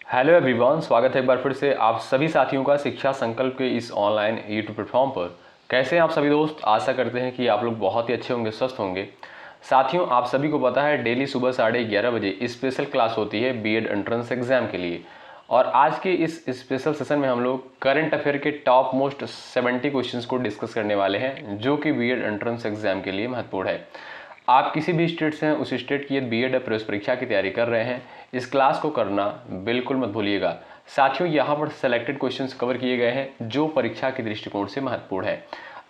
Hello everyone, स्वागत है एक बार फिर से आप सभी साथियों का शिक्षा संकल्प के इस ऑनलाइन यूट्यूब प्लेटफॉर्म पर। कैसे हैं आप सभी दोस्त? आशा करते हैं कि आप लोग बहुत ही अच्छे होंगे, स्वस्थ होंगे। साथियों, आप सभी को पता है डेली सुबह 11:30 बजे स्पेशल क्लास होती है बीएड एंट्रेंस एग्जाम के लिए। और आज के इस स्पेशल सेशन में हम लोग करंट अफेयर के टॉप मोस्ट 70 क्वेश्चंस को डिस्कस करने वाले हैं जो कि बीएड एंट्रेंस एग्जाम के लिए महत्वपूर्ण है। आप किसी भी स्टेट से हैं, उस स्टेट की यदि बीएड या प्रवेश परीक्षा की तैयारी कर रहे हैं, इस क्लास को करना बिल्कुल मत भूलिएगा। साथियों, यहाँ पर सेलेक्टेड क्वेश्चंस कवर किए गए हैं जो परीक्षा के दृष्टिकोण से महत्वपूर्ण है।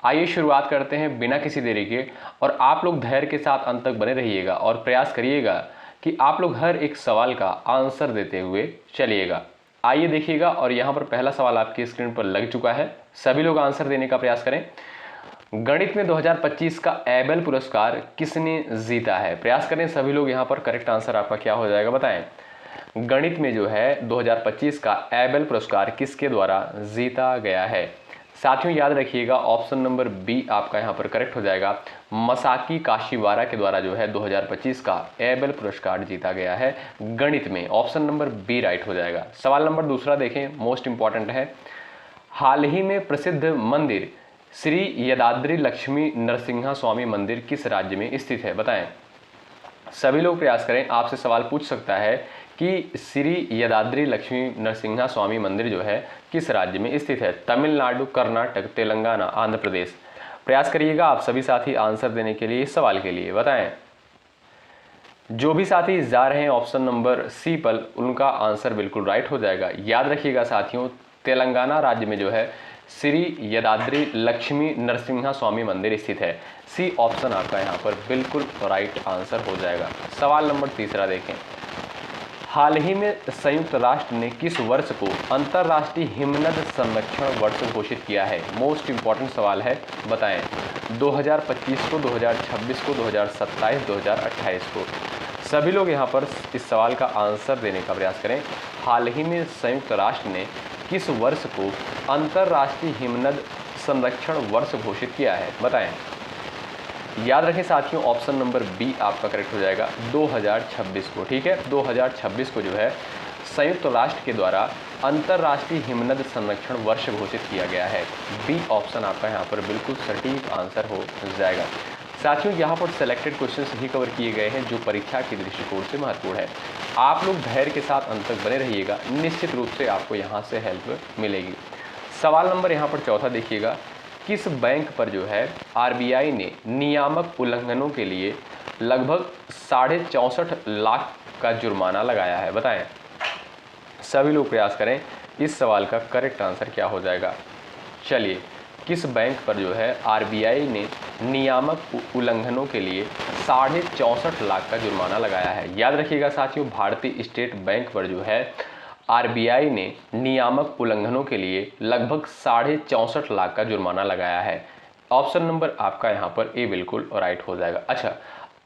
आइए शुरुआत करते हैं बिना किसी देरी के। और आप लोग धैर्य के साथ अंत तक बने रहिएगा और प्रयास करिएगा कि आप लोग हर एक सवाल का आंसर देते हुए चलिएगा। आइए देखिएगा, और यहाँ पर पहला सवाल आपकी स्क्रीन पर लग चुका है। सभी लोग आंसर देने का प्रयास करें। गणित में 2025 का एबेल पुरस्कार किसने जीता है? प्रयास करें सभी लोग। यहाँ पर करेक्ट आंसर आपका क्या हो जाएगा, बताएं। गणित में जो है 2025 का एबेल पुरस्कार किसके द्वारा जीता गया है? साथियों याद रखिएगा, ऑप्शन नंबर बी आपका यहाँ पर करेक्ट हो जाएगा। मसाकी काशीवारा के द्वारा जो है 2025 का एबेल पुरस्कार जीता गया है गणित में। ऑप्शन नंबर बी राइट हो जाएगा। सवाल नंबर दूसरा देखें, मोस्ट इंपॉर्टेंट है। हाल ही में प्रसिद्ध मंदिर श्री यदाद्री लक्ष्मी नरसिंहा स्वामी मंदिर किस राज्य में स्थित है? बताएं। सभी लोग प्रयास करें। आपसे सवाल पूछ सकता है कि श्री यदाद्री लक्ष्मी नरसिंहा स्वामी मंदिर जो है किस राज्य में स्थित है? तमिलनाडु, कर्नाटक, तेलंगाना, आंध्र प्रदेश। प्रयास करिएगा आप सभी साथी आंसर देने के लिए, इस सवाल के लिए बताएं। जो भी साथी जा रहे हैं ऑप्शन नंबर सी पर, उनका आंसर बिल्कुल राइट हो जाएगा। याद रखिएगा साथियों, तेलंगाना राज्य में जो है श्री यदाद्री लक्ष्मी नरसिंहा स्वामी मंदिर स्थित है। सी ऑप्शन आपका यहाँ पर बिल्कुल राइट आंसर हो जाएगा। सवाल नंबर तीसरा देखें। हाल ही में संयुक्त राष्ट्र ने किस वर्ष को अंतर्राष्ट्रीय हिमनद संरक्षण वर्ष घोषित किया है? मोस्ट इंपॉर्टेंट सवाल है, बताएं। 2025 को, 2026 को, 2027, 2028 को। सभी लोग यहाँ पर इस सवाल का आंसर देने का प्रयास करें। हाल ही में संयुक्त राष्ट्र ने किस वर्ष को अंतर्राष्ट्रीय हिमनद संरक्षण वर्ष घोषित किया है? बताएं। याद रखें साथियों, ऑप्शन नंबर बी आपका करेक्ट हो जाएगा, 2026 को। ठीक है, 2026 को जो है संयुक्त राष्ट्र के द्वारा अंतर्राष्ट्रीय हिमनद संरक्षण वर्ष घोषित किया गया है। बी ऑप्शन आपका यहाँ पर बिल्कुल सटीक आंसर हो जाएगा। साथियों यहाँ पर सेलेक्टेड क्वेश्चंस ही कवर किए गए हैं जो परीक्षा के दृष्टिकोण से महत्वपूर्ण है। आप लोग धैर्य के साथ अंत तक बने रहिएगा, निश्चित रूप से आपको यहाँ से हेल्प मिलेगी। सवाल नंबर यहाँ पर चौथा देखिएगा। किस बैंक पर जो है आरबीआई ने नियामक उल्लंघनों के लिए लगभग 64.5 लाख का जुर्माना लगाया है? बताएं। सभी लोग प्रयास करें, इस सवाल का करेक्ट आंसर क्या हो जाएगा। चलिए, किस बैंक पर जो है आरबीआई ने नियामक उल्लंघनों के लिए 64.5 लाख का जुर्माना लगाया है? याद रखिएगा साथियों, भारतीय स्टेट बैंक पर जो है आरबीआई ने नियामक उल्लंघनों के लिए लगभग 64.5 लाख का जुर्माना लगाया है। ऑप्शन नंबर आपका यहाँ पर ए बिल्कुल राइट हो जाएगा। अच्छा,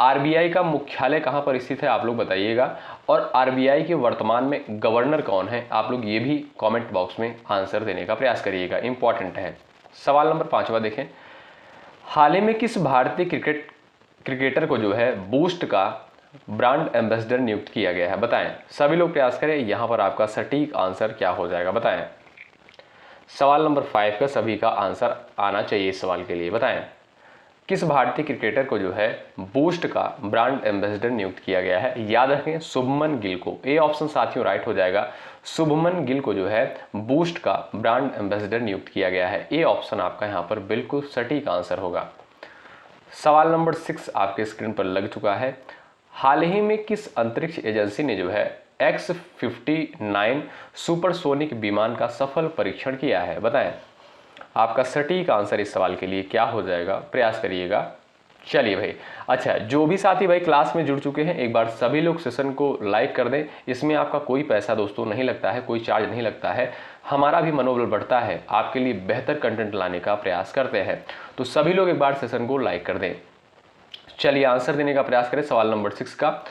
आरबीआई का मुख्यालय कहाँ पर स्थित है आप लोग बताइएगा, और आरबीआई के वर्तमान में गवर्नर कौन है? आप लोग ये भी कमेंट बॉक्स में आंसर देने का प्रयास करिएगा, इंपॉर्टेंट है। सवाल नंबर 5वां देखें। हाल ही में किस भारतीय क्रिकेटर को जो है बूस्ट का ब्रांड एम्बेसडर नियुक्त किया गया है? बताएं। सभी लोग प्रयास करें, यहाँ पर आपका सटीक आंसर क्या हो जाएगा, बताएं। सवाल नंबर 5 का सभी का आंसर आना चाहिए इस सवाल के लिए, बताएं। किस भारतीय क्रिकेटर को जो है बूस्ट का ब्रांड एम्बेसडर नियुक्त किया गया है? याद रखें, शुभमन गिल को। ए ऑप्शन साथियों राइट हो जाएगा। शुभमन गिल को जो है बूस्ट का ब्रांड एम्बेसडर नियुक्त किया गया है। ए ऑप्शन आपका यहाँ पर बिल्कुल सटीक आंसर होगा। सवाल नंबर 6 आपके स्क्रीन पर लग चुका है। हाल ही में किस अंतरिक्ष एजेंसी ने जो है X-59 सुपरसोनिक विमान का सफल परीक्षण किया है? बताएं। आपका सटीक आंसर इस सवाल के लिए क्या हो जाएगा, प्रयास करिएगा। चलिए भाई, अच्छा, जो भी साथी भाई क्लास में जुड़ चुके हैं, एक बार सभी लोग सेशन को लाइक कर दें। इसमें आपका कोई पैसा दोस्तों नहीं लगता है, कोई चार्ज नहीं लगता है। हमारा भी मनोबल बढ़ता है, आपके लिए बेहतर कंटेंट लाने का प्रयास करते हैं। तो सभी लोग एक बार सेशन को लाइक कर दें। चलिए आंसर देने का प्रयास करें सवाल नंबर 6 का।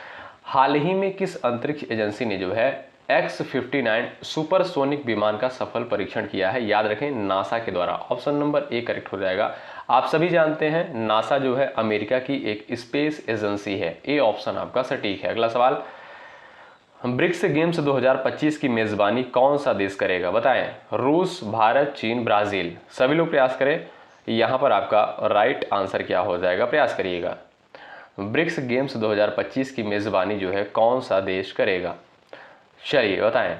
हाल ही में किस अंतरिक्ष एजेंसी ने जो है X-59 सुपरसोनिक विमान का सफल परीक्षण किया है? याद रखें, नासा के द्वारा। ऑप्शन नंबर ए करेक्ट हो जाएगा। आप सभी जानते हैं नासा जो है अमेरिका की एक स्पेस एजेंसी है। ए ऑप्शन आपका सटीक है। अगला सवाल, ब्रिक्स गेम्स 2025 की मेजबानी कौन सा देश करेगा, बताएं। रूस, भारत, चीन, ब्राजील। सभी लोग प्रयास करें। यहाँ पर आपका राइट आंसर क्या हो जाएगा, प्रयास करिएगा। ब्रिक्स गेम्स 2025 की मेजबानी जो है कौन सा देश करेगा, चलिए बताएं।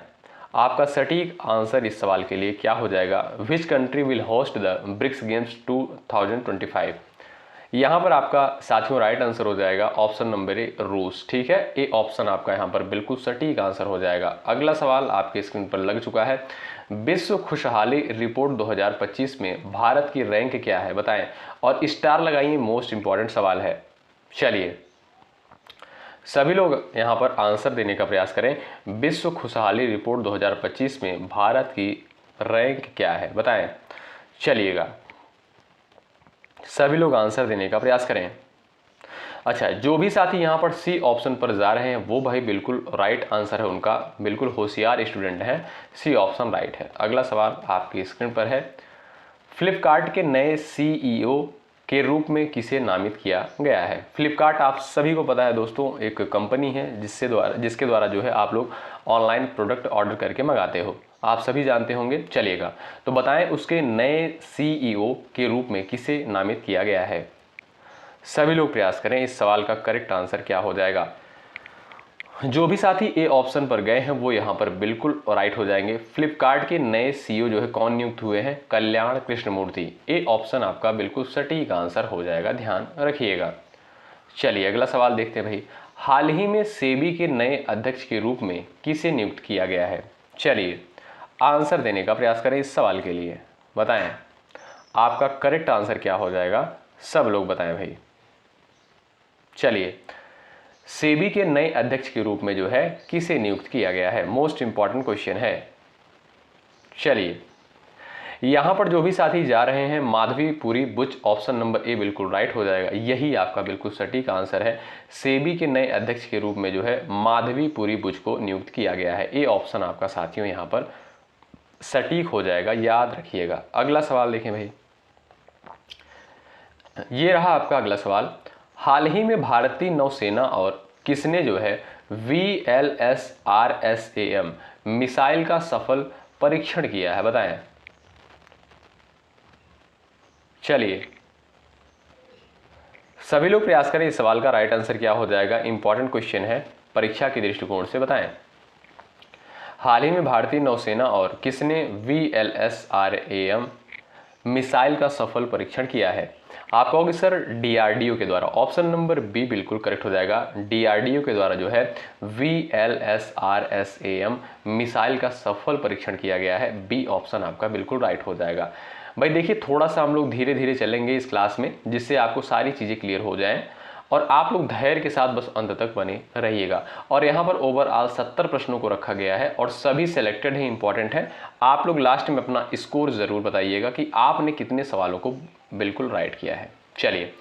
आपका सटीक आंसर इस सवाल के लिए क्या हो जाएगा, which country will host the BRICS games 2025। यहाँ पर आपका साथियों राइट आंसर हो जाएगा ऑप्शन नंबर ए, रूस। ठीक है, ए ऑप्शन आपका यहाँ पर बिल्कुल सटीक आंसर हो जाएगा। अगला सवाल आपके स्क्रीन पर लग चुका है। विश्व खुशहाली रिपोर्ट 2025 में भारत की रैंक क्या है, बताएं। और स्टार लगाइए, मोस्ट इंपॉर्टेंट सवाल है। चलिए सभी लोग यहाँ पर आंसर देने का प्रयास करें। विश्व खुशहाली रिपोर्ट 2025 में भारत की रैंक क्या है, बताएं। चलिएगा सभी लोग आंसर देने का प्रयास करें। अच्छा, जो भी साथी यहाँ पर सी ऑप्शन पर जा रहे हैं वो भाई बिल्कुल राइट आंसर है उनका, बिल्कुल होशियार स्टूडेंट हैं, सी ऑप्शन राइट है। अगला सवाल आपकी स्क्रीन पर है। फ्लिपकार्ट के नए सीईओ के रूप में किसे नामित किया गया है। फ्लिपकार्ट आप सभी को पता है दोस्तों, एक कंपनी है जिसके द्वारा जो है आप लोग ऑनलाइन प्रोडक्ट ऑर्डर करके मंगाते हो, आप सभी जानते होंगे। चलिएगा तो बताएं उसके नए सीईओ के रूप में किसे नामित किया गया है। सभी लोग प्रयास करें, इस सवाल का करेक्ट आंसर क्या हो जाएगा। जो भी साथी ए ऑप्शन पर गए हैं वो यहाँ पर बिल्कुल राइट हो जाएंगे। फ्लिपकार्ट के नए सीईओ जो है कौन नियुक्त हुए हैं, कल्याण कृष्णमूर्ति। ए ऑप्शन आपका बिल्कुल सटीक आंसर हो जाएगा, ध्यान रखिएगा। चलिए अगला सवाल देखते हैं भाई। हाल ही में सेबी के नए अध्यक्ष के रूप में किसे नियुक्त किया गया है। चलिए आंसर देने का प्रयास करें इस सवाल के लिए, बताएं आपका करेक्ट आंसर क्या हो जाएगा। सब लोग बताएं भाई। चलिए सेबी के नए अध्यक्ष के रूप में जो है किसे नियुक्त किया गया है, मोस्ट इंपॉर्टेंट क्वेश्चन है। चलिए यहां पर जो भी साथी जा रहे हैं Madhabi Puri Buch, option number A बिल्कुल राइट हो जाएगा, यही आपका बिल्कुल सटीक आंसर है। सेबी के नए अध्यक्ष के रूप में जो है माधवी पुरी बुच को नियुक्त किया गया है। ए ऑप्शन आपका साथियों यहां पर सटीक हो जाएगा, याद रखिएगा। अगला सवाल देखें भाई, ये रहा आपका अगला सवाल। हाल ही में भारतीय नौसेना और किसने जो है VLSRSAM मिसाइल का सफल परीक्षण किया है, बताएं। चलिए सभी लोग प्रयास करें, इस सवाल का राइट आंसर क्या हो जाएगा, इंपॉर्टेंट क्वेश्चन है परीक्षा के दृष्टिकोण से, बताएं। हाल ही में भारतीय नौसेना और किसने VLSRAM मिसाइल का सफल परीक्षण किया है। आप कहोगे सर DRDO के द्वारा, ऑप्शन नंबर बी बिल्कुल करेक्ट हो जाएगा। DRDO के द्वारा जो है VLSRSAM मिसाइल का सफल परीक्षण किया गया है। बी ऑप्शन आपका बिल्कुल राइट हो जाएगा। भाई देखिए थोड़ा सा हम लोग धीरे धीरे चलेंगे इस क्लास में, जिससे आपको सारी चीज़ें क्लियर हो जाएं और आप लोग धैर्य के साथ बस अंत तक बने रहिएगा। और यहाँ पर ओवरऑल 70 प्रश्नों को रखा गया है और सभी सेलेक्टेड है, इंपॉर्टेंट है। आप लोग लास्ट में अपना स्कोर जरूर बताइएगा कि आपने कितने सवालों को बिल्कुल राइट किया है। चलिए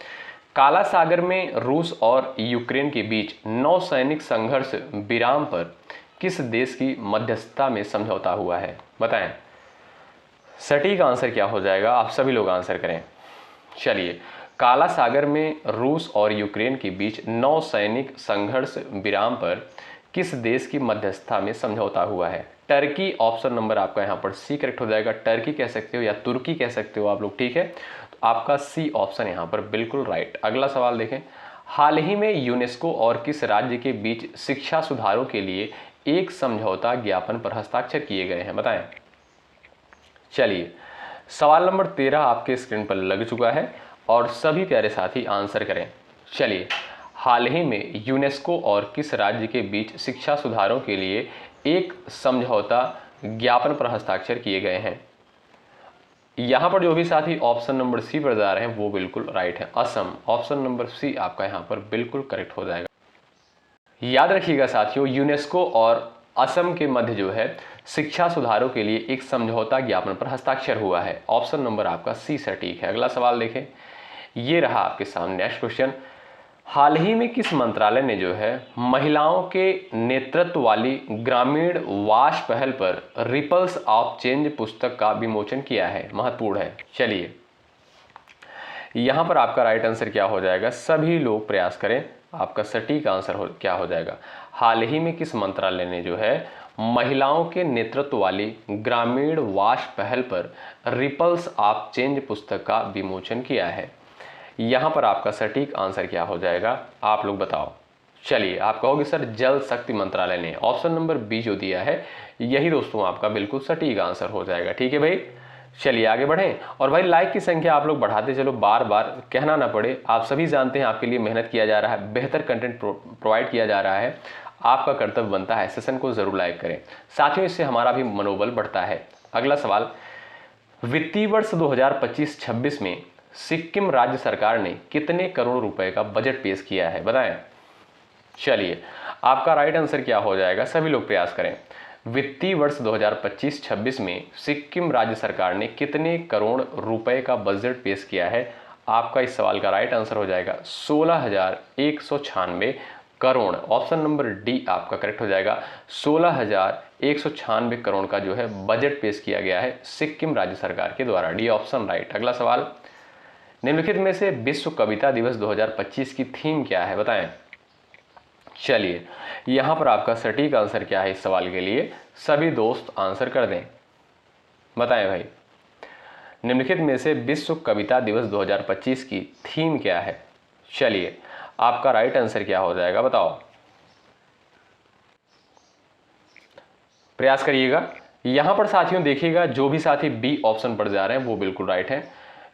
काला सागर में रूस और यूक्रेन के बीच नौसैनिक संघर्ष विराम पर किस देश की मध्यस्थता में समझौता हुआ है, बताएं। सटीक आंसर क्या हो जाएगा, आप सभी लोग आंसर करें। चलिए काला सागर में रूस और यूक्रेन के बीच नौसैनिक संघर्ष विराम पर किस देश की मध्यस्थता में समझौता हुआ है। टर्की ऑप्शन नंबर आपका यहाँ पर सी करेक्ट हो जाएगा। टर्की कह सकते हो या तुर्की कह सकते हो आप लोग, ठीक है। तो आपका सी ऑप्शन यहाँ पर बिल्कुल राइट। अगला सवाल देखें। हाल ही में यूनेस्को और किस राज्य के बीच शिक्षा सुधारों के लिए एक समझौता ज्ञापन पर हस्ताक्षर किए गए हैं, बताएं। चलिए सवाल नंबर 13 आपके स्क्रीन पर लग चुका है और सभी प्यारे साथी आंसर करें। चलिए हाल ही में यूनेस्को और किस राज्य के बीच शिक्षा सुधारों के लिए एक समझौता ज्ञापन पर हस्ताक्षर किए गए हैं। यहाँ पर जो भी साथी ऑप्शन नंबर सी पर जा रहे हैं वो बिल्कुल राइट है, असम। ऑप्शन नंबर सी आपका यहाँ पर बिल्कुल करेक्ट हो जाएगा। याद रखिएगा साथियों, यूनेस्को और असम के मध्य जो है शिक्षा सुधारों के लिए एक समझौता ज्ञापन पर हस्ताक्षर हुआ है। ऑप्शन नंबर आपका सी सटीक है। अगला सवाल देखें, ये रहा आपके सामने नेक्स्ट क्वेश्चन। हाल ही में किस मंत्रालय ने जो है महिलाओं के नेतृत्व वाली ग्रामीण वाश पहल पर रिपल्स ऑफ चेंज पुस्तक का विमोचन किया है, महत्वपूर्ण है। चलिए यहां पर आपका राइट आंसर क्या हो जाएगा, सभी लोग प्रयास करें, आपका सटीक आंसर क्या हो जाएगा। हाल ही में किस मंत्रालय ने जो है महिलाओं के नेतृत्व वाली ग्रामीण वाश पहल पर रिपल्स ऑफ चेंज पुस्तक का विमोचन किया है? यहां पर आपका सटीक आंसर क्या हो जाएगा, आप लोग बताओ। चलिए, आप कहोगे सर जल शक्ति मंत्रालय ने। ऑप्शन नंबर बी जो दिया है यही दोस्तों आपका बिल्कुल सटीक आंसर हो जाएगा। ठीक है भाई, चलिए आगे बढ़ें। और भाई लाइक की संख्या आप लोग बढ़ाते चलो, बार बार कहना ना पड़े। आप सभी जानते हैं आपके लिए मेहनत किया जा रहा है, बेहतर कंटेंट प्रोवाइड किया जा रहा है। आपका कर्तव्य बनता है सेशन को जरूर लाइक करें साथियों, इससे हमारा भी मनोबल बढ़ता है। अगला सवाल, वित्तीय वर्ष 2025-26 में सिक्किम राज्य सरकार ने कितने करोड़ रुपए का बजट पेश किया है, बताएं। चलिए, आपका राइट आंसर क्या हो जाएगा, सभी लोग प्रयास करें। वित्तीय वर्ष 2025-26 में सिक्किम राज्य सरकार ने कितने करोड़ रुपए का बजट पेश किया है? आपका इस सवाल का राइट आंसर हो जाएगा 16,196 करोड़। ऑप्शन नंबर डी आपका करेक्ट हो जाएगा। 16,196 करोड़ का जो है बजट पेश किया गया है सिक्किम राज्य सरकार के द्वारा। D option right. अगला सवाल, निम्नलिखित में से विश्व कविता दिवस 2025 की थीम क्या है, बताएं। चलिए, यहां पर आपका सटीक आंसर क्या है इस सवाल के लिए, सभी दोस्त आंसर कर दें, बताएं भाई। निम्नलिखित में से विश्व कविता दिवस 2025 की थीम क्या है? चलिए, आपका राइट आंसर क्या हो जाएगा, बताओ, प्रयास करिएगा। यहां पर साथियों देखिएगा, जो भी साथी बी ऑप्शन पर जा रहे हैं वो बिल्कुल राइट है।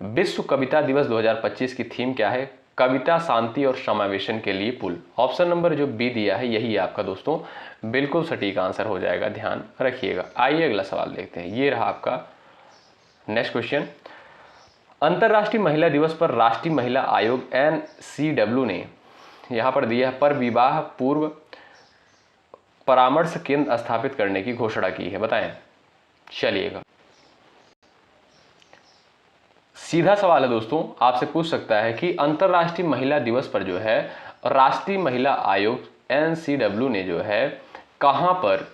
विश्व कविता दिवस 2025 की थीम क्या है? कविता, शांति और समावेशन के लिए पुल। ऑप्शन नंबर जो बी दिया है यही आपका दोस्तों बिल्कुल सटीक आंसर हो जाएगा, ध्यान रखिएगा। आइए अगला सवाल देखते हैं, ये रहा आपका नेक्स्ट क्वेश्चन। अंतर्राष्ट्रीय महिला दिवस पर राष्ट्रीय महिला आयोग NCW ने यहां पर दिया है पर विवाह पूर्व परामर्श केंद्र स्थापित करने की घोषणा की है, बताएं। चलिएगा, सीधा सवाल है दोस्तों, आपसे पूछ सकता है कि अंतर्राष्ट्रीय महिला दिवस पर जो है राष्ट्रीय महिला आयोग NCW ने जो है कहां पर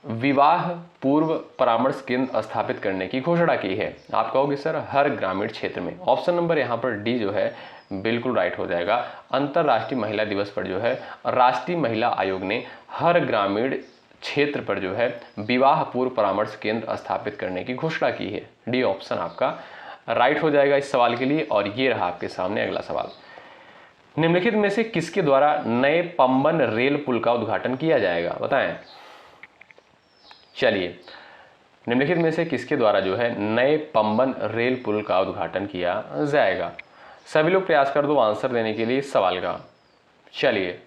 विवाह पूर्व परामर्श केंद्र स्थापित करने की घोषणा की है? आप कहोगे सर हर ग्रामीण क्षेत्र में। ऑप्शन नंबर यहां पर डी जो है बिल्कुल राइट हो जाएगा। अंतर्राष्ट्रीय महिला दिवस पर जो है राष्ट्रीय महिला आयोग ने हर ग्रामीण क्षेत्र पर जो है विवाह पूर्व परामर्श केंद्र स्थापित करने की घोषणा की है। डी ऑप्शन आपका राइट हो जाएगा इस सवाल के लिए। और ये रहा आपके सामने अगला सवाल, निम्नलिखित में से किसके द्वारा नए पंबन रेल पुल का उद्घाटन किया जाएगा, बताएं। चलिए, निम्नलिखित में से किसके द्वारा जो है नए पंबन रेल पुल का उद्घाटन किया जाएगा? सभी लोग प्रयास कर दो आंसर देने के लिए इस सवाल का। चलिए,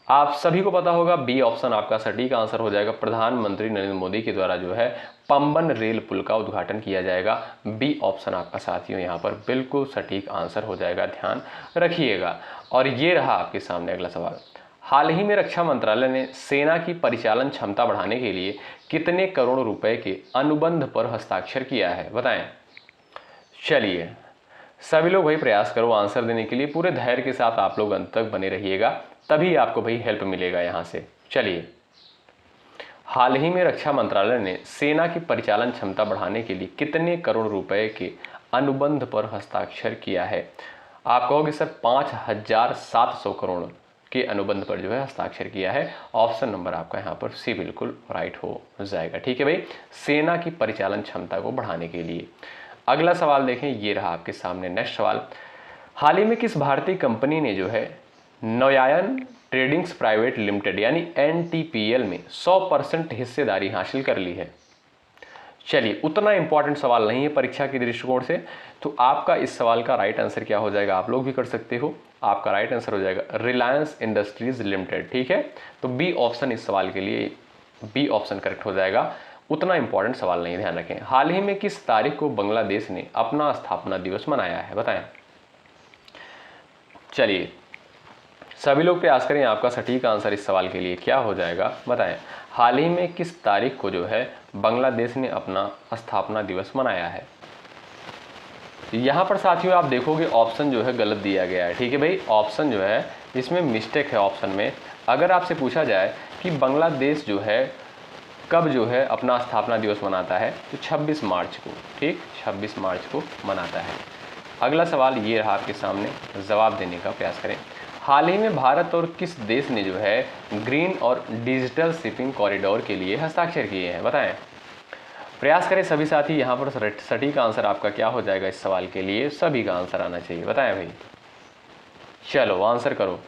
आप सभी को पता होगा बी ऑप्शन आपका सटीक आंसर हो जाएगा। प्रधानमंत्री नरेंद्र मोदी के द्वारा जो है पंबन रेल पुल का उद्घाटन किया जाएगा। बी ऑप्शन आपका साथियों यहाँ पर बिल्कुल सटीक आंसर हो जाएगा, ध्यान रखिएगा। और ये रहा आपके सामने अगला सवाल, हाल ही में रक्षा मंत्रालय ने सेना की परिचालन क्षमता बढ़ाने के लिए कितने करोड़ रुपए के अनुबंध पर हस्ताक्षर किया है, बताएं। चलिए, सभी लोग भाई प्रयास करो आंसर देने के लिए, पूरे धैर्य के साथ आप लोग अंत तक बने रहिएगा, तभी आपको भाई हेल्प मिलेगा यहाँ से। चलिए, हाल ही में रक्षा मंत्रालय ने सेना की परिचालन क्षमता बढ़ाने के लिए कितने करोड़ रुपए के अनुबंध पर हस्ताक्षर किया है? आप कहोगे सर 5,700 करोड़ के अनुबंध पर जो है हस्ताक्षर किया है। ऑप्शन नंबर आपका यहाँ पर सी बिल्कुल राइट हो जाएगा। ठीक है भाई, सेना की परिचालन क्षमता को बढ़ाने के लिए। अगला सवाल देखें, ये रहा आपके सामने नेक्स्ट सवाल, हाल ही में किस भारतीय कंपनी ने जो है नौयायन ट्रेडिंग्स प्राइवेट लिमिटेड यानी NTPL में 100% हिस्सेदारी हासिल कर ली है? चलिए, उतना इंपॉर्टेंट सवाल नहीं है परीक्षा के दृष्टिकोण से, तो आपका इस सवाल का राइट आंसर क्या हो जाएगा, आप लोग भी कर सकते हो। आपका राइट आंसर हो जाएगा रिलायंस इंडस्ट्रीज लिमिटेड। ठीक है, तो बी ऑप्शन इस सवाल के लिए बी ऑप्शन करेक्ट हो जाएगा। उतना इंपॉर्टेंट सवाल नहीं, ध्यान रखें। हाल ही में किस तारीख को बांग्लादेश ने अपना स्थापना दिवस मनाया है, बताएं। चलिए, सभी लोग प्रयास करें, आपका सटीक आंसर इस सवाल के लिए क्या हो जाएगा, बताएं। हाल ही में किस तारीख को जो है बांग्लादेश ने अपना स्थापना दिवस मनाया है? यहाँ पर साथियों आप देखोगे ऑप्शन जो है गलत दिया गया है। ठीक है भाई, ऑप्शन जो है इसमें मिस्टेक है ऑप्शन में। अगर आपसे पूछा जाए कि बांग्लादेश जो है कब जो है अपना स्थापना दिवस मनाता है, तो 26 मार्च को, ठीक 26 मार्च को मनाता है। अगला सवाल ये रहा आपके सामने, जवाब देने का प्रयास करें। हाल ही में भारत और किस देश ने जो है ग्रीन और डिजिटल शिपिंग कॉरिडोर के लिए हस्ताक्षर किए हैं, बताएं। प्रयास करें सभी साथी, यहाँ पर सटीक आंसर आपका क्या हो जाएगा इस सवाल के लिए, सभी का आंसर आना चाहिए, बताएं भाई। चलो आंसर करो,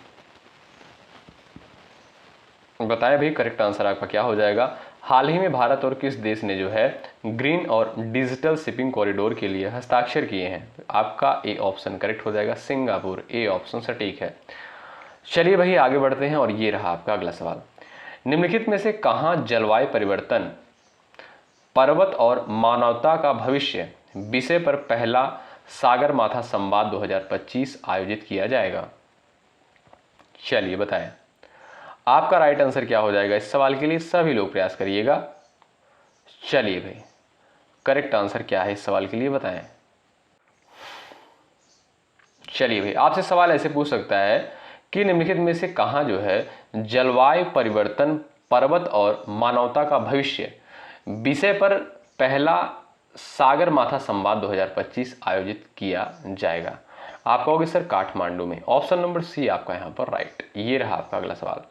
बताएं भाई करेक्ट आंसर आपका क्या हो जाएगा। हाल ही में भारत और किस देश ने जो है ग्रीन और डिजिटल शिपिंग कॉरिडोर के लिए हस्ताक्षर किए हैं, आपका ए ऑप्शन करेक्ट हो जाएगा, सिंगापुर, ए ऑप्शन सटीक है। चलिए भाई आगे बढ़ते हैं और ये रहा आपका अगला सवाल। निम्नलिखित में से कहां जलवायु परिवर्तन, पर्वत और मानवता का भविष्य विषय पर पहला सागरमाथा संवाद 2025 आयोजित किया जाएगा? चलिए बताएं आपका राइट आंसर क्या हो जाएगा इस सवाल के लिए, सभी लोग प्रयास करिएगा। चलिए भाई करेक्ट आंसर क्या है इस सवाल के लिए, बताएं। चलिए भाई आपसे सवाल ऐसे पूछ सकता है कि निम्नलिखित में से कहां जो है जलवायु परिवर्तन, पर्वत और मानवता का भविष्य विषय पर पहला सागरमाथा संवाद 2025 आयोजित किया जाएगा? आप कहोगे सर काठमांडू में, ऑप्शन नंबर सी आपका यहां पर राइट। ये रहा आपका अगला सवाल।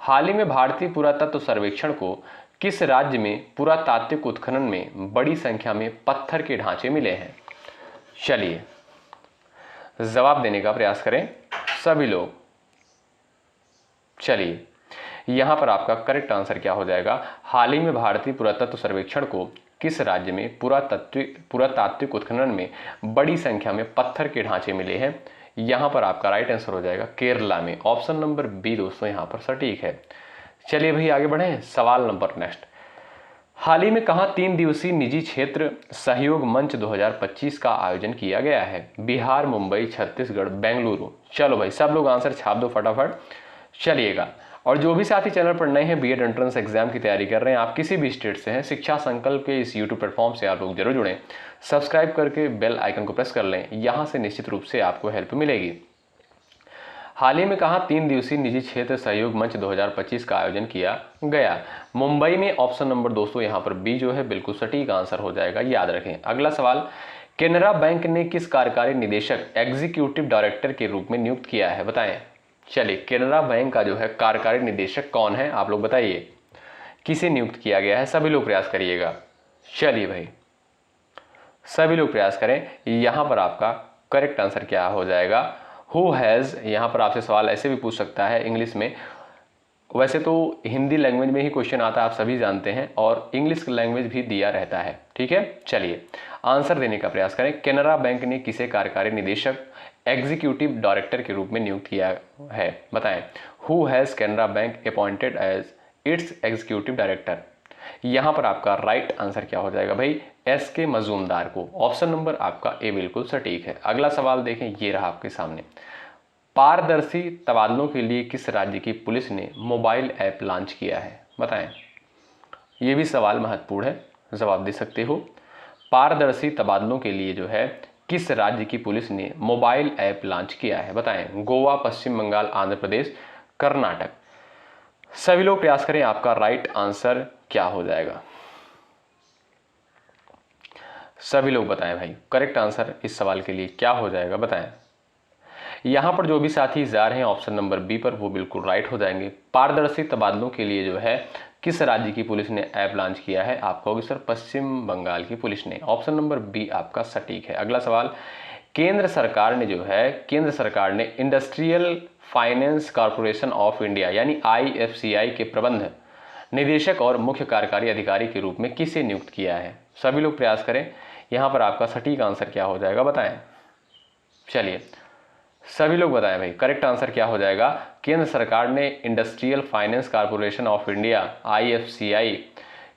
हाल ही में भारतीय पुरातत्व सर्वेक्षण को किस राज्य में पुरातात्विक उत्खनन में बड़ी संख्या में पत्थर के ढांचे मिले हैं? चलिए जवाब देने का प्रयास करें सभी लोग। चलिए यहां पर आपका करेक्ट आंसर क्या हो जाएगा, हाल ही में भारतीय पुरातत्व सर्वेक्षण को किस राज्य में पुरातात्विक उत्खनन में बड़ी संख्या में पत्थर के ढांचे मिले हैं? यहां पर आपका राइट आंसर हो जाएगा केरला में, ऑप्शन नंबर बी दोस्तों यहां पर सटीक है। चलिए भाई आगे बढ़े, सवाल नंबर नेक्स्ट। हाल ही में कहां 3 दिवसीय निजी क्षेत्र सहयोग मंच 2025 का आयोजन किया गया है? बिहार, मुंबई, छत्तीसगढ़, बेंगलुरु। चलो भाई सब लोग आंसर छाप दो फटाफट। चलिएगा, और जो भी साथी चैनल पर नए हैं, बीएड एंट्रेंस एग्जाम की तैयारी कर रहे हैं, आप किसी भी स्टेट से हैं, शिक्षा संकल्प के इस यूट्यूब प्लेटफॉर्म से आप लोग जरूर जुड़ें, सब्सक्राइब करके बेल आइकन को प्रेस कर लें, यहां से निश्चित रूप से आपको हेल्प मिलेगी। हाल ही में कहा 3 दिवसीय निजी क्षेत्र सहयोग मंच 2025 का आयोजन किया गया? मुंबई में, ऑप्शन नंबर दोस्तों यहां पर बी जो है बिल्कुल सटीक आंसर हो जाएगा, याद रखें। अगला सवाल, केनरा बैंक ने किस कार्यकारी निदेशक एग्जीक्यूटिव डायरेक्टर के रूप में नियुक्त किया है, बताएं। चलिए केनरा बैंक का जो है कार्यकारी निदेशक कौन है आप लोग बताइए, किसे नियुक्त किया गया है, सभी लोग प्रयास करिएगा। चलिए भाई सभी लोग प्रयास करें, यहां पर आपका करेक्ट आंसर क्या हो जाएगा, हु हैज। यहां पर आपसे सवाल ऐसे भी पूछ सकता है इंग्लिश में, वैसे तो हिंदी लैंग्वेज में ही क्वेश्चन आता है आप सभी जानते हैं, और इंग्लिश लैंग्वेज भी दिया रहता है, ठीक है। चलिए आंसर देने का प्रयास करें। केनरा बैंक ने किसे कार्यकारी निदेशक एग्जीक्यूटिव डायरेक्टर के रूप में नियुक्त किया है, बताएं। Who has Canara bank appointed as its executive director? यहां पर आपका राइट आंसर क्या हो जाएगा भाई, एस के मजूमदार को, ऑप्शन नंबर आपका ए बिल्कुल सटीक है। अगला सवाल देखें, ये रहा आपके सामने। पारदर्शी तबादलों के लिए किस राज्य की पुलिस ने मोबाइल ऐप लॉन्च किया है, बताएं। ये भी सवाल महत्वपूर्ण है, जवाब दे सकते हो। पारदर्शी तबादलों के लिए जो है किस राज्य की पुलिस ने मोबाइल ऐप लॉन्च किया है, बताएं। गोवा, पश्चिम बंगाल, आंध्र प्रदेश, कर्नाटक। सभी लोग प्रयास करें, आपका राइट आंसर क्या हो जाएगा, सभी लोग बताएं भाई करेक्ट आंसर इस सवाल के लिए क्या हो जाएगा, बताएं। यहां पर जो भी साथी जा रहे हैं ऑप्शन नंबर बी पर, वो बिल्कुल राइट हो जाएंगे। पारदर्शी तबादलों के लिए जो है किस राज्य की पुलिस ने ऐप लॉन्च किया है, आप कहोगे सर पश्चिम बंगाल की पुलिस ने, ऑप्शन नंबर बी आपका सटीक है। अगला सवाल, केंद्र सरकार ने industrial finance corporation of India यानी IFCI के प्रबंध निदेशक और मुख्य कार्यकारी अधिकारी के रूप में किसे नियुक्त किया है? सभी लोग प्रयास करें, यहां पर आपका सटीक आंसर क्या हो जाएगा, बताएं। चलिए सभी लोग बताएं भाई करेक्ट आंसर क्या हो जाएगा। केंद्र सरकार ने industrial finance corporation of India IFCI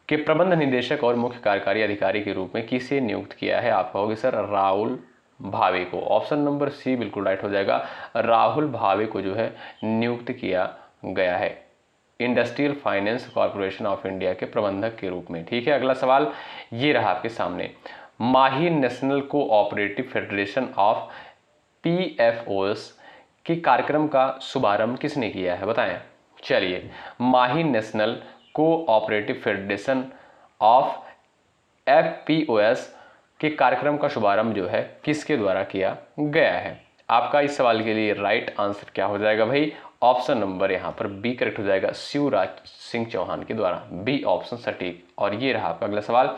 के प्रबंध निदेशक और मुख्य कार्यकारी अधिकारी के रूप में किसे नियुक्त किया है? आप कहोगे सर राहुल भावे को, ऑप्शन नंबर सी बिल्कुल राइट हो जाएगा। राहुल भावे को जो है नियुक्त किया गया है industrial finance corporation of India के प्रबंधक के रूप में, ठीक है। अगला सवाल ये रहा आपके सामने। Mahi national cooperative federation of PFOS के कार्यक्रम का शुभारंभ किसने किया है, बताएं। चलिए Mahi national cooperative federation of FPOS के कार्यक्रम का शुभारंभ जो है किसके द्वारा किया गया है? आपका इस सवाल के लिए राइट आंसर क्या हो जाएगा भाई? ऑप्शन नंबर यहाँ पर बी करेक्ट हो जाएगा, शिवराज सिंह चौहान के द्वारा। बी ऑप्शन सटीक। और ये रहा आपका अगला सवाल,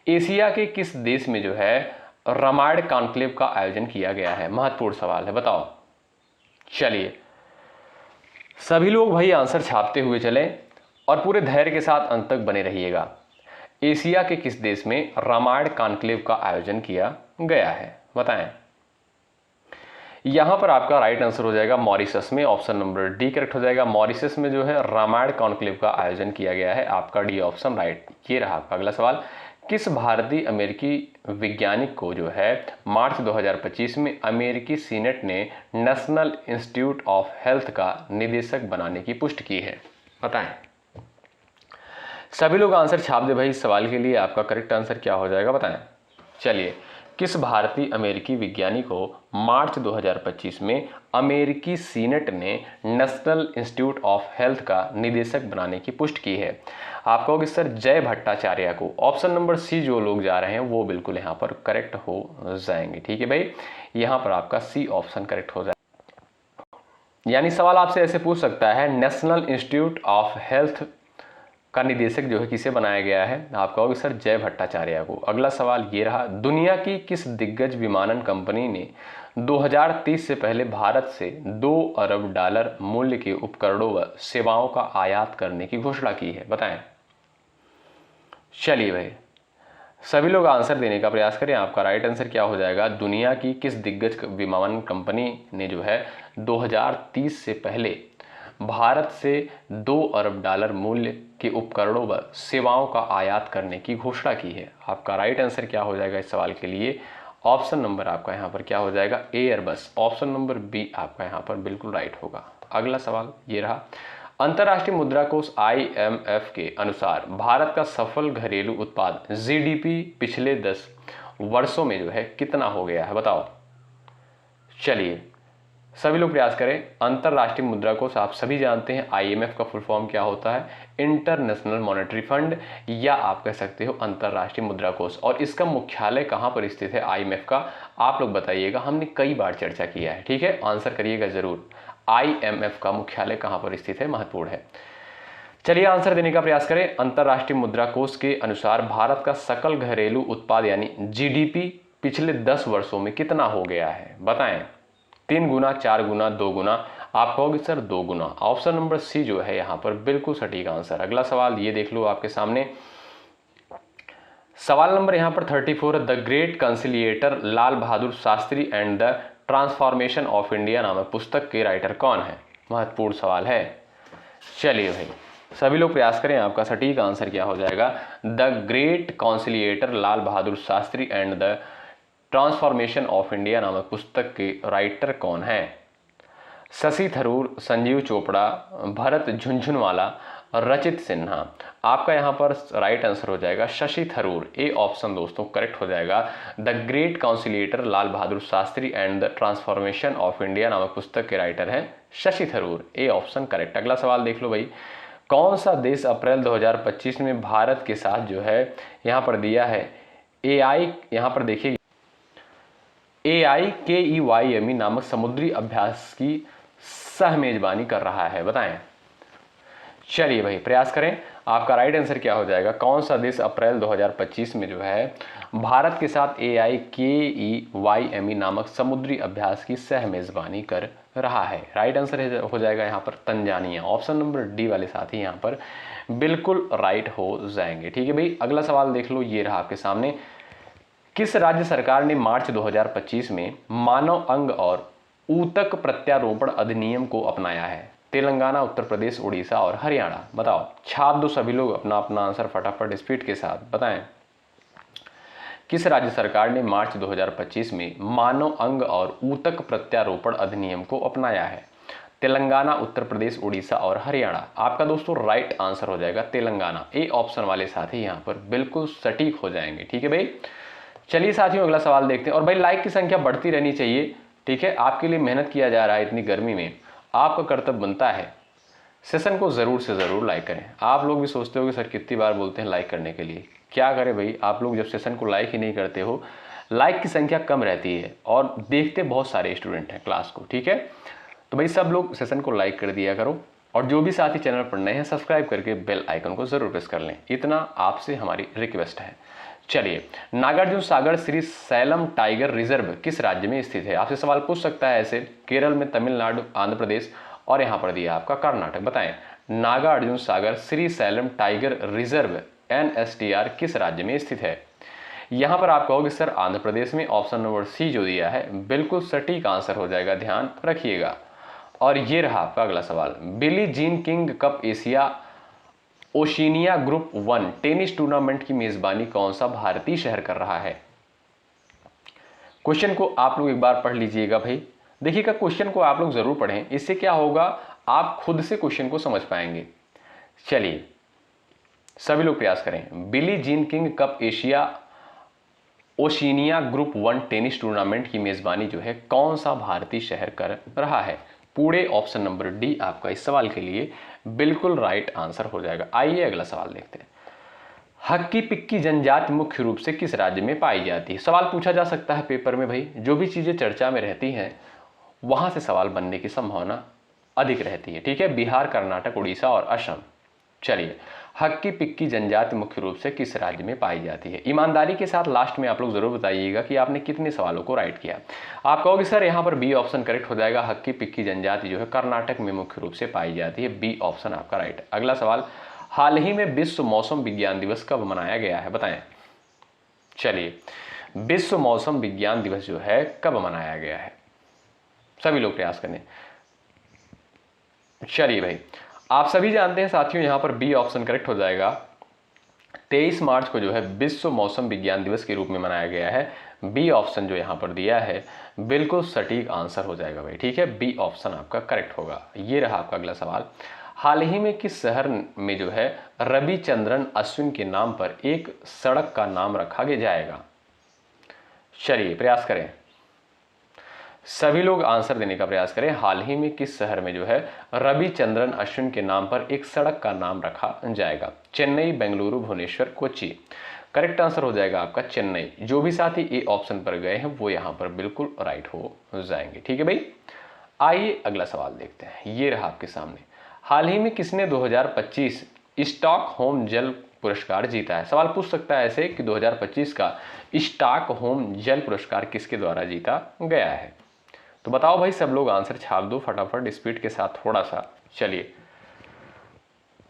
एशिया के किस देश में जो है रामायण कॉन्क्लेव का आयोजन किया गया है? महत्वपूर्ण सवाल है, बताओ। चलिए सभी लोग भाई आंसर छापते हुए चलें और पूरे धैर्य के साथ अंत तक बने रहिएगा। एशिया के किस देश में रामायण कॉन्क्लेव का आयोजन किया गया है, बताएं। यहां पर आपका राइट आंसर हो जाएगा मॉरिशस में, ऑप्शन नंबर डी करेक्ट हो जाएगा। मॉरिशस में जो है रामायण कॉन्क्लेव का आयोजन किया गया है, आपका डी ऑप्शन राइट। ये रहा आपका अगला सवाल, किस भारतीय अमेरिकी वैज्ञानिक को जो है मार्च 2025 में अमेरिकी सीनेट ने नेशनल इंस्टीट्यूट ऑफ हेल्थ का निदेशक बनाने की पुष्टि की है, बताएं। सभी लोग आंसर छाप दे भाई इस सवाल के लिए, आपका करेक्ट आंसर क्या हो जाएगा, बताएं। चलिए, किस भारतीय अमेरिकी विज्ञानी को मार्च 2025 में अमेरिकी सीनेट ने नेशनल इंस्टीट्यूट ऑफ हेल्थ का निदेशक बनाने की पुष्टि की है? आप कहोगे सर जय भट्टाचार्य को। ऑप्शन नंबर सी जो लोग जा रहे हैं वो बिल्कुल यहाँ पर करेक्ट हो जाएंगे, ठीक है भाई। यहाँ पर आपका सी ऑप्शन करेक्ट हो जाएगा। यानी सवाल आपसे ऐसे पूछ सकता है, नेशनल इंस्टीट्यूट ऑफ हेल्थ का निदेशक जो है किसे बनाया गया है? आप कहोगे सर जय भट्टाचार्य को। अगला सवाल ये रहा, दुनिया की किस दिग्गज विमानन कंपनी ने 2030 से पहले भारत से $2 अरब मूल्य के उपकरणों व सेवाओं का आयात करने की घोषणा की है, बताएं। चलिए भाई सभी लोग आंसर देने का प्रयास करें, आपका राइट आंसर क्या हो जाएगा? दुनिया की किस दिग्गज विमानन कंपनी ने जो है 2030 से पहले भारत से $2 अरब मूल्य के उपकरणों व सेवाओं का आयात करने की घोषणा की है? आपका राइट आंसर क्या हो जाएगा इस सवाल के लिए? ऑप्शन नंबर आपका यहाँ पर क्या हो जाएगा? एयरबस। ऑप्शन नंबर बी आपका यहाँ पर बिल्कुल राइट होगा। अगला सवाल ये रहा, अंतर्राष्ट्रीय मुद्रा कोष IMF के अनुसार भारत का सफल घरेलू उत्पाद GDP पिछले 10 वर्षों में जो है कितना हो गया है, बताओ। चलिए सभी लोग प्रयास करें। अंतरराष्ट्रीय मुद्रा कोष आप सभी जानते हैं, IMF का फुल फॉर्म क्या होता है? इंटरनेशनल मॉनेटरी फंड, या आप कह सकते हो अंतरराष्ट्रीय मुद्रा कोष। और इसका मुख्यालय कहां पर स्थित है IMF का? आप लोग बताइएगा, हमने कई बार चर्चा किया है, ठीक है। आंसर करिएगा जरूर, IMF का मुख्यालय कहां पर स्थित है, महत्वपूर्ण है। चलिए आंसर देने का प्रयास करें। अंतरराष्ट्रीय मुद्रा कोष के अनुसार भारत का सकल घरेलू उत्पाद यानी GDP पिछले 10 वर्षों में कितना हो गया है, बताएं। 3 गुना, 4 गुना, 2 गुना? आप कहोगे सर 2 गुना। ऑप्शन नंबर सी जो है यहाँ पर बिल्कुल सटीक आंसर। अगला सवाल ये देख लो आपके सामने, सवाल नंबर यहाँ पर 34, the great conciliator Lal Bahadur Shastri and the transformation of India नामक पुस्तक के राइटर कौन है? महत्वपूर्ण सवाल है। चलिए भाई सभी लोग प्रयास करें, आपका सटीक आंसर क्या हो जाएगा? The great conciliator Lal Bahadur Shastri and the transformation of India नामक पुस्तक के राइटर कौन है? शशि थरूर, संजीव चोपड़ा, भरत झुनझुनवाला, रचित सिन्हा? आपका यहाँ पर राइट आंसर हो जाएगा शशि थरूर। ए ऑप्शन दोस्तों करेक्ट हो जाएगा। The great conciliator Lal Bahadur Shastri and the transformation of India नामक पुस्तक के राइटर हैं Shashi Tharoor. A option correct. अगला सवाल देख लो भाई, कौन सा देश अप्रैल 2025 में भारत के साथ जो है यहाँ पर दिया है AI, यहाँ पर देखिए AIKEYME नामक समुद्री अभ्यास की सह मेजबानी कर रहा है, बताएं। चलिए भाई प्रयास करें, आपका राइट आंसर क्या हो जाएगा? कौन सा देश अप्रैल 2025 में जो है भारत के साथ AIKEYME नामक समुद्री अभ्यास की सह मेजबानी कर रहा है? राइट आंसर हो जाएगा यहाँ पर तंजानिया। ऑप्शन नंबर डी वाले साथी यहाँ पर बिल्कुल राइट हो जाएंगे, ठीक है भाई। अगला सवाल देख लो, ये रहा आपके सामने, किस राज्य सरकार ने मार्च 2025 में मानव अंग और ऊतक प्रत्यारोपण अधिनियम को अपनाया है? तेलंगाना, उत्तर प्रदेश, उड़ीसा और हरियाणा? बताओ, छाप दो सभी लोग अपना अपना आंसर फटाफट स्पीड के साथ, बताएं। किस राज्य सरकार ने मार्च 2025 में मानव अंग और ऊतक प्रत्यारोपण अधिनियम को अपनाया है? तेलंगाना, उत्तर प्रदेश, उड़ीसा और हरियाणा? आपका दोस्तों राइट आंसर हो जाएगा तेलंगाना। ए ऑप्शन वाले साथी यहाँ पर बिल्कुल सटीक हो जाएंगे, ठीक है भाई। चलिए साथियों अगला सवाल देखते हैं। और भाई लाइक की संख्या बढ़ती रहनी चाहिए, ठीक है। आपके लिए मेहनत किया जा रहा है इतनी गर्मी में, आपका कर्तव्य बनता है सेशन को ज़रूर से ज़रूर लाइक करें। आप लोग भी सोचते हो कि सर कितनी बार बोलते हैं लाइक करने के लिए, क्या करें भाई, आप लोग जब सेशन को लाइक ही नहीं करते हो, लाइक की संख्या कम रहती है और देखते बहुत सारे स्टूडेंट हैं क्लास को, ठीक है। तो भाई सब लोग सेशन को लाइक कर दिया करो और जो भी साथी चैनल पर नए हैं सब्सक्राइब करके बेल आइकन को जरूर प्रेस कर लें, इतना आपसे हमारी रिक्वेस्ट है। चलिए, Nagarjuna Sagar Srisailam tiger reserve किस राज्य में स्थित है? आपसे सवाल पूछ सकता है ऐसे, केरल में, तमिलनाडु, आंध्र प्रदेश और यहाँ पर दिया आपका कर्नाटक। बताएं, Nagarjuna Sagar Srisailam tiger reserve NSTR किस राज्य में स्थित है? यहाँ पर आप कहोगे सर आंध्र प्रदेश में। ऑप्शन नंबर सी जो दिया है बिल्कुल सटीक आंसर हो जाएगा, ध्यान रखिएगा। और ये रहा आपका अगला सवाल, Billie Jean King cup Asia Oceania group 1 tennis tournament की मेजबानी कौन सा भारतीय शहर कर रहा है? क्वेश्चन को आप लोग एक बार पढ़ लीजिएगा भाई, देखिएगा क्वेश्चन को आप लोग जरूर पढ़ें, इससे क्या होगा आप खुद से क्वेश्चन को समझ पाएंगे। चलिए सभी लोग प्रयास करें। Billie Jean King cup Asia Oceania group 1 tennis tournament की मेजबानी जो है कौन सा भारतीय शहर कर रहा है? पूरे ऑप्शन नंबर डी आपका इस सवाल के लिए बिल्कुल राइट आंसर हो जाएगा। आइए अगला सवाल देखते हैं। हक्की पिक्की जनजाति मुख्य रूप से किस राज्य में पाई जाती है? सवाल पूछा जा सकता है पेपर में भाई, जो भी चीजें चर्चा में रहती हैं वहां से सवाल बनने की संभावना अधिक रहती है, ठीक है। बिहार, कर्नाटक, उड़ीसा और असम। चलिए, हक्की पिक्की जनजाति मुख्य रूप से किस राज्य में पाई जाती है? ईमानदारी के साथ लास्ट में आप लोग जरूर बताइएगा कि आपने कितने सवालों को राइट किया। आप कहोगे सर यहाँ पर बी ऑप्शन करेक्ट हो जाएगा, हक्की पिक्की जनजाति जो है कर्नाटक में मुख्य रूप से पाई जाती है, बी ऑप्शन आपका राइट। अगला सवाल, हाल ही में विश्व मौसम विज्ञान दिवस कब मनाया गया है? बताएं। चलिए, विश्व मौसम विज्ञान दिवस जो है कब मनाया गया है? सभी लोग प्रयास करें। चलिए भाई, आप सभी जानते हैं साथियों यहाँ पर बी ऑप्शन करेक्ट हो जाएगा। 23 मार्च को जो है विश्व मौसम विज्ञान दिवस के रूप में मनाया गया है। बी ऑप्शन जो यहाँ पर दिया है बिल्कुल सटीक आंसर हो जाएगा भाई, ठीक है। बी ऑप्शन आपका करेक्ट होगा। ये रहा आपका अगला सवाल, हाल ही में किस शहर में जो है रविचंद्रन अश्विन के नाम पर एक सड़क का नाम रखा जाएगा? चलिए प्रयास करें, सभी लोग आंसर देने का प्रयास करें। हाल ही में किस शहर में जो है रविचंद्रन अश्विन के नाम पर एक सड़क का नाम रखा जाएगा? चेन्नई, बेंगलुरु, भुवनेश्वर, कोच्चि। करेक्ट आंसर हो जाएगा आपका चेन्नई। जो भी साथी ए ऑप्शन पर गए हैं वो यहाँ पर बिल्कुल राइट हो जाएंगे, ठीक है भाई। आइए अगला सवाल देखते हैं। ये रहा आपके सामने, हाल ही में किसने 2025 स्टॉकहोम जल पुरस्कार जीता है? सवाल पूछ सकता है ऐसे कि 2025 का स्टॉकहोम जल पुरस्कार किसके द्वारा जीता गया है? तो बताओ भाई, सब लोग आंसर छाप दो फटाफट स्पीड के साथ थोड़ा सा। चलिए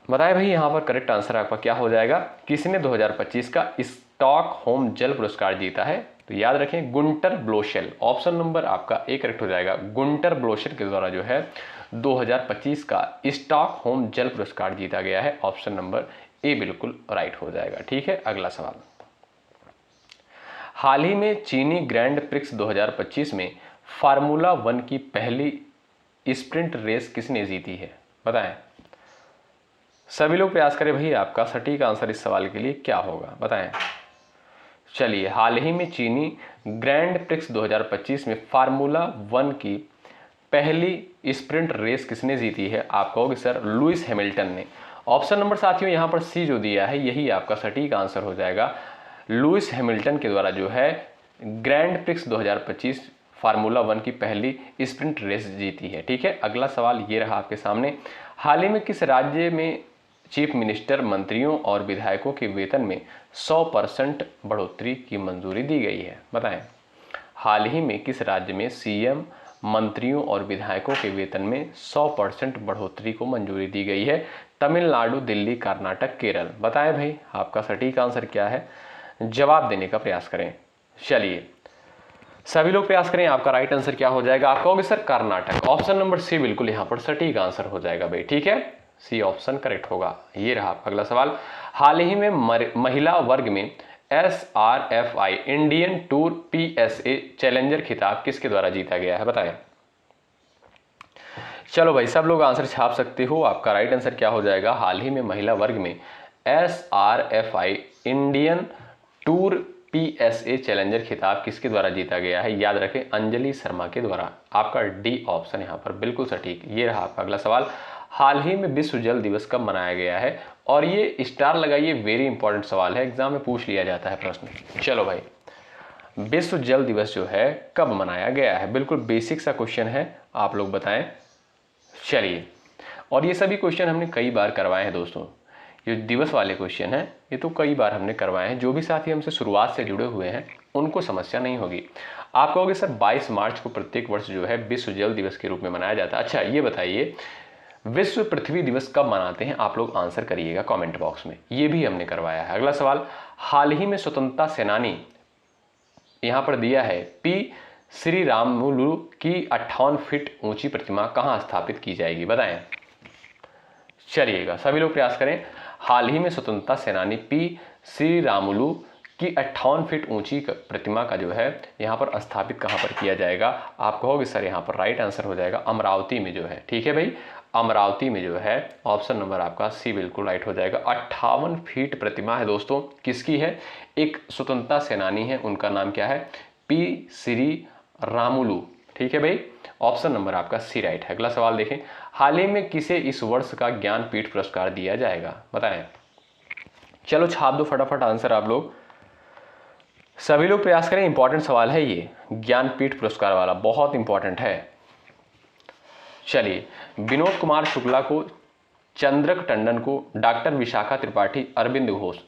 बताए भाई, यहाँ पर करेक्ट आंसर आपका क्या हो जाएगा? किसने 2025 का स्टॉकहोम जल पुरस्कार जीता है? तो याद रखें गुंटर ब्लोशेल। ऑप्शन नंबर आपका ए करेक्ट हो जाएगा। गुंटर ब्लोशेल के द्वारा जो है 2025 का स्टॉकहोम जल पुरस्कार जीता गया है। ऑप्शन नंबर ए बिल्कुल राइट हो जाएगा, ठीक है। अगला सवाल, हाल ही में चीनी ग्रैंड प्रिक्स 2025 में फार्मूला 1 की पहली स्प्रिंट रेस किसने जीती है? बताएं। सभी लोग प्रयास करें भाई, आपका सटीक आंसर इस सवाल के लिए क्या होगा? बताएं। चलिए, हाल ही में चीनी ग्रैंड प्रिक्स 2025 में फार्मूला 1 की पहली स्प्रिंट रेस किसने जीती है? आप कहोगे सर लुइस हैमिल्टन ने। ऑप्शन नंबर साथियों यहाँ पर सी जो दिया है यही आपका सटीक आंसर हो जाएगा। लुइस हैमिल्टन के द्वारा जो है ग्रैंड प्रिक्स 2025 फार्मूला 1 की पहली स्प्रिंट रेस जीती है, ठीक है। अगला सवाल ये रहा आपके सामने, हाल ही में किस राज्य में चीफ मिनिस्टर, मंत्रियों और विधायकों के वेतन में 100% बढ़ोतरी की मंजूरी दी गई है? बताएं। हाल ही में किस राज्य में सीएम, मंत्रियों और विधायकों के वेतन में 100% बढ़ोतरी को मंजूरी दी गई है? तमिलनाडु, दिल्ली, कर्नाटक, केरल। बताएं भाई, आपका सटीक आंसर क्या है? जवाब देने का प्रयास करें। चलिए सभी लोग प्रयास करें, आपका राइट आंसर क्या हो जाएगा? आप कहोगे sir Karnataka. Option number C बिल्कुल यहाँ पर सटीक आंसर हो जाएगा भाई, ठीक है। सी ऑप्शन करेक्ट होगा। ये रहा अगला सवाल, हाल ही में महिला वर्ग में SRFI Indian tour PSA challenger खिताब किसके द्वारा जीता गया है? बताएं। चलो भाई, सब लोग आंसर छाप सकते हो। आपका राइट आंसर क्या हो जाएगा? हाल ही में महिला वर्ग में SRFI Indian tour PSA challenger खिताब किसके द्वारा जीता गया है? याद रखें अंजलि शर्मा के द्वारा। आपका डी ऑप्शन यहाँ पर बिल्कुल सटीक। ये रहा आपका अगला सवाल, हाल ही में विश्व जल दिवस कब मनाया गया है? और ये स्टार लगाइए, वेरी इंपॉर्टेंट सवाल है, एग्जाम में पूछ लिया जाता है प्रश्न। चलो भाई, विश्व जल दिवस जो है कब मनाया गया है? बिल्कुल बेसिक सा क्वेश्चन है, आप लोग बताएं। चलिए, और ये सभी क्वेश्चन हमने कई बार करवाए हैं दोस्तों। ये दिवस वाले क्वेश्चन हैं ये तो कई बार हमने करवाए हैं। जो भी साथी हमसे शुरुआत से जुड़े हुए हैं उनको समस्या नहीं होगी। आप कहोगे सर 22 मार्च को प्रत्येक वर्ष जो है विश्व जल दिवस के रूप में मनाया जाता है। अच्छा ये बताइए, विश्व पृथ्वी दिवस कब मनाते हैं? आप लोग आंसर करिएगा कमेंट बॉक्स में, ये भी हमने करवाया है। अगला सवाल, हाल ही में स्वतंत्रता सेनानी यहां पर दिया है पी श्री रामुलु की 58 फीट ऊंची प्रतिमा कहां स्थापित की जाएगी? बताएं। चलिएगा सभी लोग प्रयास करें। हाल ही में स्वतंत्रता सेनानी पी श्री रामुलु की 58 फीट ऊंची प्रतिमा का जो है यहाँ पर स्थापित कहाँ पर किया जाएगा? आप कहोगे सर यहाँ पर राइट आंसर हो जाएगा अमरावती में जो है। ठीक है भाई, अमरावती में जो है ऑप्शन नंबर आपका सी बिल्कुल राइट हो जाएगा। 58 फीट प्रतिमा है दोस्तों, किसकी है? एक स्वतंत्रता सेनानी है, उनका नाम क्या है? पी श्री रामुलु। ठीक है भाई, ऑप्शन नंबर आपका सी राइट है। अगला सवाल देखें, हाल ही में किसे इस वर्ष का ज्ञानपीठ पुरस्कार दिया जाएगा? बताएं। चलो छाप दो फटाफट आंसर आप लोग, सभी लोग प्रयास करें। इंपॉर्टेंट सवाल है ये, ज्ञानपीठ पुरस्कार वाला बहुत इंपॉर्टेंट है। चलिए, विनोद कुमार शुक्ला को, चंद्रक टंडन को, डॉक्टर विशाखा त्रिपाठी, अरविंद घोष,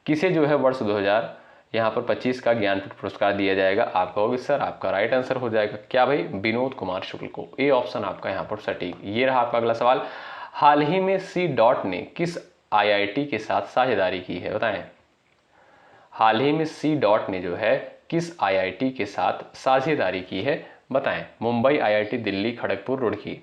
किसे जो है वर्ष 2000 यहाँ पर 25 का ज्ञानपीठ पुरस्कार दिया जाएगा? आप कहोगे सर आपका राइट आंसर हो जाएगा क्या भाई? विनोद कुमार शुक्ल को। ए ऑप्शन आपका यहाँ पर सटीक। ये रहा आपका अगला सवाल, हाल ही में सी डॉट ने किस आईआईटी के साथ साझेदारी की है? बताएं। हाल ही में सी डॉट ने जो है किस आईआईटी के साथ साझेदारी की है? बताएं। मुंबई, आईआईटी दिल्ली, खड़गपुर, रुड़की।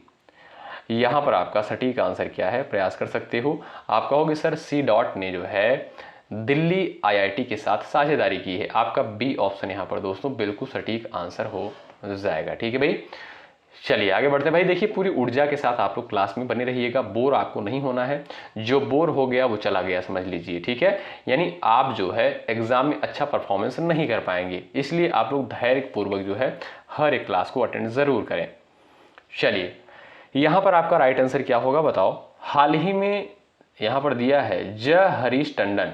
यहां पर आपका सटीक आंसर क्या है? प्रयास कर सकते हो। आप कहोगे सर सी डॉट ने जो है दिल्ली आईआईटी के साथ साझेदारी की है। आपका बी ऑप्शन यहां पर दोस्तों बिल्कुल सटीक आंसर हो जाएगा। ठीक है भाई, चलिए आगे बढ़ते हैं। भाई देखिए, पूरी ऊर्जा के साथ आप लोग क्लास में बने रहिएगा, बोर आपको नहीं होना है। जो बोर हो गया वो चला गया समझ लीजिए। ठीक है, यानी आप जो है एग्जाम में अच्छा परफॉर्मेंस नहीं कर पाएंगे, इसलिए आप लोग धैर्यपूर्वक जो है हर एक क्लास को अटेंड जरूर करें। चलिए, यहां पर आपका राइट आंसर क्या होगा बताओ? हाल ही में यहां पर दिया है ज हरीश टंडन।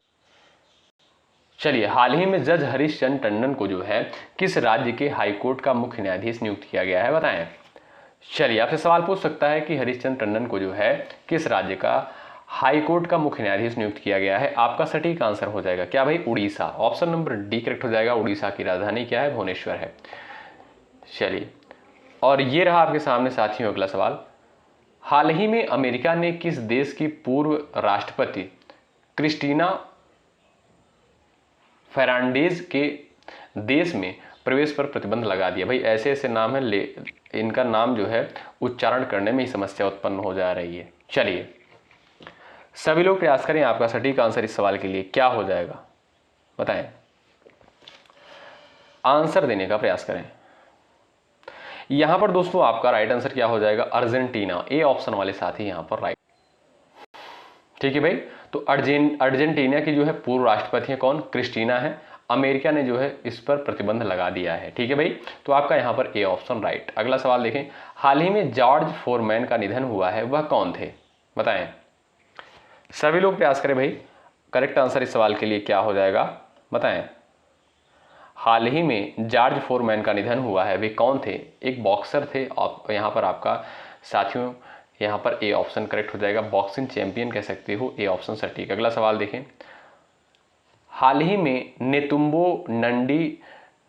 चलिए, हाल ही में जज हरीश चंद्र टंडन को जो है किस राज्य के हाईकोर्ट का मुख्य न्यायाधीश नियुक्त किया गया है? बताएं। चलिए, आपसे सवाल पूछ सकता है कि हरीशचंद्र टंडन को जो है किस राज्य का हाईकोर्ट का मुख्य न्यायाधीश नियुक्त किया गया है? आपका सटीक आंसर हो जाएगा क्या भाई? Orissa. Option number D correct हो जाएगा। उड़ीसा की राजधानी क्या है? भुवनेश्वर है। चलिए, और ये रहा आपके सामने साथियों अगला सवाल, हाल ही में अमेरिका ने किस देश की पूर्व राष्ट्रपति क्रिस्टीना फर्नांडीज के देश में प्रवेश पर प्रतिबंध लगा दिया? भाई ऐसे ऐसे नाम है, इनका नाम जो है उच्चारण करने में ही समस्या उत्पन्न हो जा रही है। चलिए सभी लोग प्रयास करें, आपका सटीक आंसर इस सवाल के लिए क्या हो जाएगा? बताएं, आंसर देने का प्रयास करें। यहां पर दोस्तों आपका राइट आंसर क्या हो जाएगा? अर्जेंटीना। ए ऑप्शन वाले साथी यहां पर राइट। ठीक है भाई, तो अर्जेंटीना की जो है पूर्व राष्ट्रपति है कौन? क्रिस्टीना है। अमेरिका ने जो है इस पर प्रतिबंध लगा दिया है। ठीक है भाई, तो आपका यहां पर ए ऑप्शन राइट। अगला सवाल देखें, हाल ही में जॉर्ज फोरमैन का निधन हुआ है, वह कौन थे? बताएं। सभी लोग प्रयास करें भाई, करेक्ट आंसर इस सवाल के लिए क्या हो जाएगा? बताएं। हाल ही में जॉर्ज फोरमैन का निधन हुआ है, वे कौन थे? एक बॉक्सर थे। यहां पर आपका साथियों यहां पर ए ऑप्शन करेक्ट हो जाएगा। बॉक्सिंग चैंपियन कह सकते हो। ए ऑप्शन सटीक। अगला सवाल देखें, हाल ही में नेतुम्बो नंडी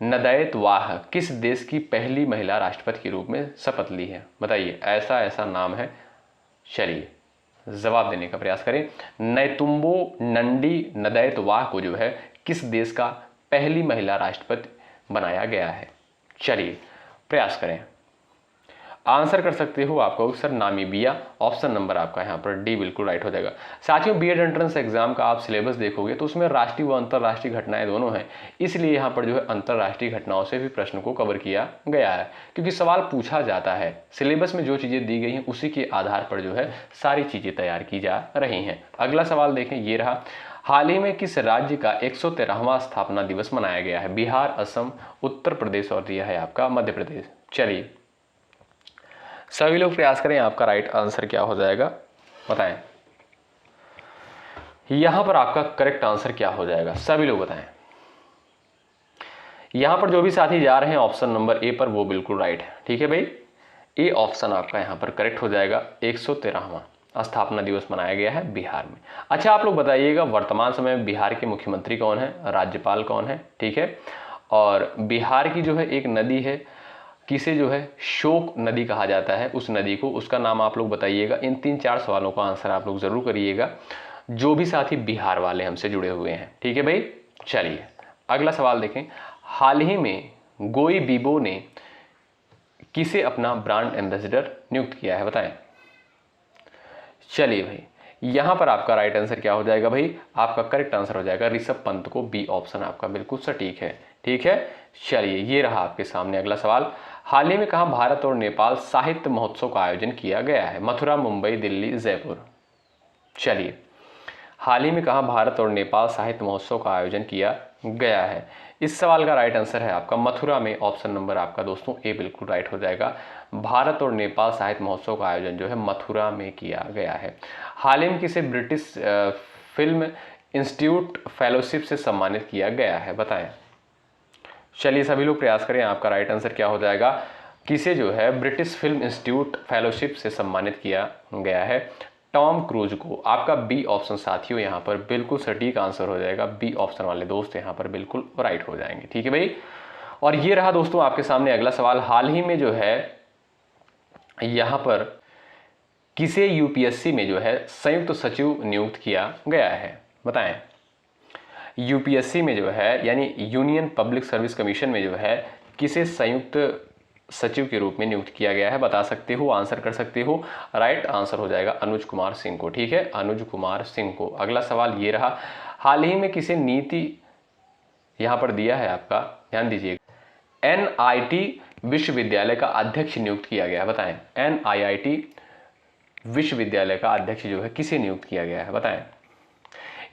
नदैतवाह किस देश की पहली महिला राष्ट्रपति के रूप में शपथ ली है? बताइए, ऐसा ऐसा नाम है। चलिए जवाब देने का प्रयास करें। नेतुम्बो नंडी नदैतवाह को जो है किस देश का पहली महिला राष्ट्रपति बनाया गया है? चलिए प्रयास करें, आंसर कर सकते हो। आपको सर नामीबिया। ऑप्शन नंबर आपका यहाँ पर डी बिल्कुल राइट हो जाएगा। साथियों, बीएड एंट्रेंस एग्जाम का आप सिलेबस देखोगे तो उसमें राष्ट्रीय व अंतर्राष्ट्रीय घटनाएं दोनों हैं, इसलिए यहाँ पर जो है अंतर्राष्ट्रीय घटनाओं से भी प्रश्न को कवर किया गया है, क्योंकि सवाल पूछा जाता है। सिलेबस में जो चीजें दी गई हैं उसी के आधार पर जो है सारी चीजें तैयार की जा रही हैं। अगला सवाल देखें, ये रहा, हाल ही में किस राज्य का 113वां स्थापना दिवस मनाया गया है? बिहार, असम, उत्तर प्रदेश और दिया है आपका मध्य प्रदेश। चलिए सभी लोग प्रयास करें, आपका राइट आंसर क्या हो जाएगा? बताएं। यहां पर आपका करेक्ट आंसर क्या हो जाएगा? सभी लोग बताएं। यहाँ पर जो भी साथी जा रहे हैं ऑप्शन नंबर ए पर वो बिल्कुल राइट है। ठीक है भाई, ए ऑप्शन आपका यहाँ पर करेक्ट हो जाएगा। 113वां स्थापना दिवस मनाया गया है बिहार में। अच्छा, आप लोग बताइएगा वर्तमान समय में बिहार के मुख्यमंत्री कौन है, राज्यपाल कौन है। ठीक है, और बिहार की जो है एक नदी है, किसे जो है शोक नदी कहा जाता है, उस नदी को, उसका नाम आप लोग बताइएगा। इन 3-4 सवालों का आंसर आप लोग जरूर करिएगा, जो भी साथी बिहार वाले हमसे जुड़े हुए हैं। ठीक है भाई, चलिए अगला सवाल देखें। हाल ही में गोई बीबो ने किसे अपना ब्रांड एम्बेसडर नियुक्त किया है, बताएं। चलिए भाई, यहां पर आपका राइट आंसर क्या हो जाएगा भाई, आपका करेक्ट आंसर हो जाएगा ऋषभ पंत को, बी ऑप्शन आपका बिल्कुल सटीक है। ठीक है, चलिए ये रहा आपके सामने अगला सवाल। हाल ही में कहां भारत और नेपाल साहित्य महोत्सव का आयोजन किया गया है, मथुरा, मुंबई, दिल्ली, जयपुर। चलिए, हाल ही में कहां भारत और नेपाल साहित्य महोत्सव का आयोजन किया गया है, इस सवाल का राइट आंसर है आपका मथुरा में। ऑप्शन नंबर आपका दोस्तों ए बिल्कुल राइट हो जाएगा। भारत और नेपाल साहित्य महोत्सव का आयोजन जो है मथुरा में किया गया है। हाल ही में किसे ब्रिटिश फिल्म इंस्टीट्यूट फेलोशिप से सम्मानित किया गया है, बताएं। चलिए सभी लोग प्रयास करें, आपका राइट आंसर क्या हो जाएगा, किसे जो है ब्रिटिश फिल्म इंस्टीट्यूट फेलोशिप से सम्मानित किया गया है, टॉम क्रूज को। आपका बी ऑप्शन साथियों यहाँ पर बिल्कुल सटीक आंसर हो जाएगा। बी ऑप्शन वाले दोस्त यहाँ पर बिल्कुल राइट हो जाएंगे। ठीक है भाई, और ये रहा दोस्तों आपके सामने अगला सवाल। हाल ही में जो है यहाँ पर किसे यूपीएससी में जो है संयुक्त सचिव नियुक्त किया गया है, बताएं। यूपीएससी में जो है यानी यूनियन पब्लिक सर्विस कमीशन में जो है किसे संयुक्त सचिव के रूप में नियुक्त किया गया है, बता सकते हो, आंसर कर सकते हो। राइट आंसर हो जाएगा अनुज कुमार सिंह को। ठीक है, अनुज कुमार सिंह को। अगला सवाल ये रहा, हाल ही में किसे नीति यहां पर दिया है आपका, ध्यान दीजिएगा, एनआईटी विश्वविद्यालय का अध्यक्ष नियुक्त किया गया है, बताएं। एनआईटी विश्वविद्यालय का अध्यक्ष जो है किसे नियुक्त किया गया है, बताएं।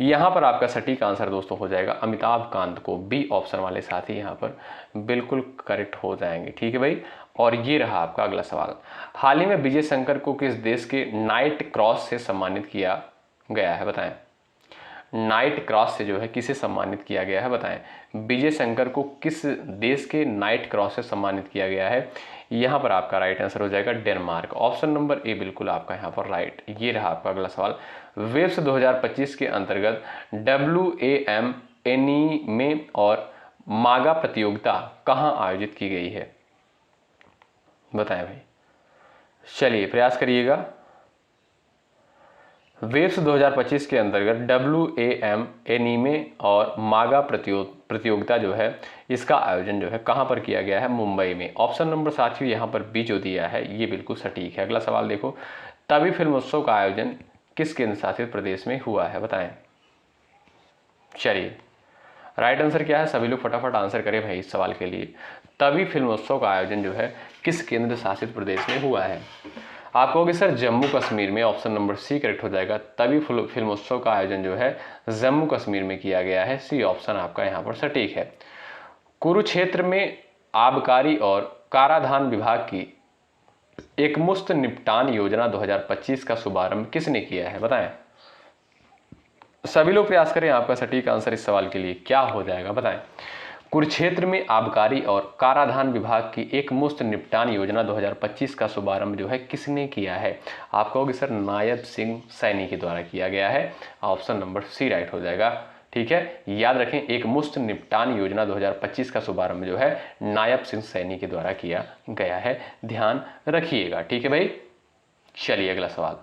यहां पर आपका सटीक आंसर दोस्तों हो जाएगा अमिताभ कांत को। बी ऑप्शन वाले साथी यहां पर बिल्कुल करेक्ट हो जाएंगे। ठीक है भाई, और ये रहा आपका अगला सवाल। हाल ही में विजय शंकर को किस देश के नाइट क्रॉस से सम्मानित किया गया है, बताएं। नाइट क्रॉस से जो है किसे सम्मानित किया गया है, बताएं। विजय शंकर को किस देश के नाइट क्रॉस से सम्मानित किया गया है, यहां पर आपका राइट आंसर हो जाएगा डेनमार्क। ऑप्शन नंबर ए बिल्कुल आपका यहां पर राइट। ये रहा आपका अगला सवाल। वेब्स 2025 के अंतर्गत WAM एनीमे और मागा प्रतियोगिता कहां आयोजित की गई है, बताएं भाई। चलिए प्रयास करिएगा। वेब्स 2025 के अंतर्गत WAM एनीमे और मागा प्रतियोगिता जो है इसका आयोजन जो है कहां पर किया गया है, मुंबई में। ऑप्शन नंबर साथियों यहां पर बी जो दिया है ये बिल्कुल सटीक है। अगला सवाल देखो, तभी फिल्मोत्सव का आयोजन किस केंद्र शासित प्रदेश में हुआ है, बताएं। चलिए राइट आंसर क्या है, सभी लोग फटाफट आंसर करें भाई इस सवाल के लिए। तभी फिल्मोत्सव का आयोजन जो है किस केंद्र शासित प्रदेश में हुआ है, आप कहोगे सर जम्मू कश्मीर में। ऑप्शन नंबर सी करेक्ट हो जाएगा। तभी फिल्मोत्सव का आयोजन जो है जम्मू कश्मीर में किया गया है। सी ऑप्शन आपका यहाँ पर सटीक है। कुरुक्षेत्र में आबकारी और कराधान विभाग की एकमुश्त निपटान योजना 2025 का शुभारंभ किसने किया है, बताएं। सभी लोग प्रयास करें, आपका सटीक आंसर इस सवाल के लिए क्या हो जाएगा, बताएं। कुरुक्षेत्र में आबकारी और कराधान विभाग की एकमुश्त निपटान योजना 2025 का शुभारंभ जो है किसने किया है, आप कहोगे सर नायब सिंह सैनी के द्वारा किया गया है। ऑप्शन नंबर सी राइट हो जाएगा। ठीक है, याद रखें एकमुश्त निपटान योजना 2025 का शुभारंभ जो है नायब सिंह सैनी के द्वारा किया गया है, ध्यान रखिएगा। ठीक है भाई, चलिए अगला सवाल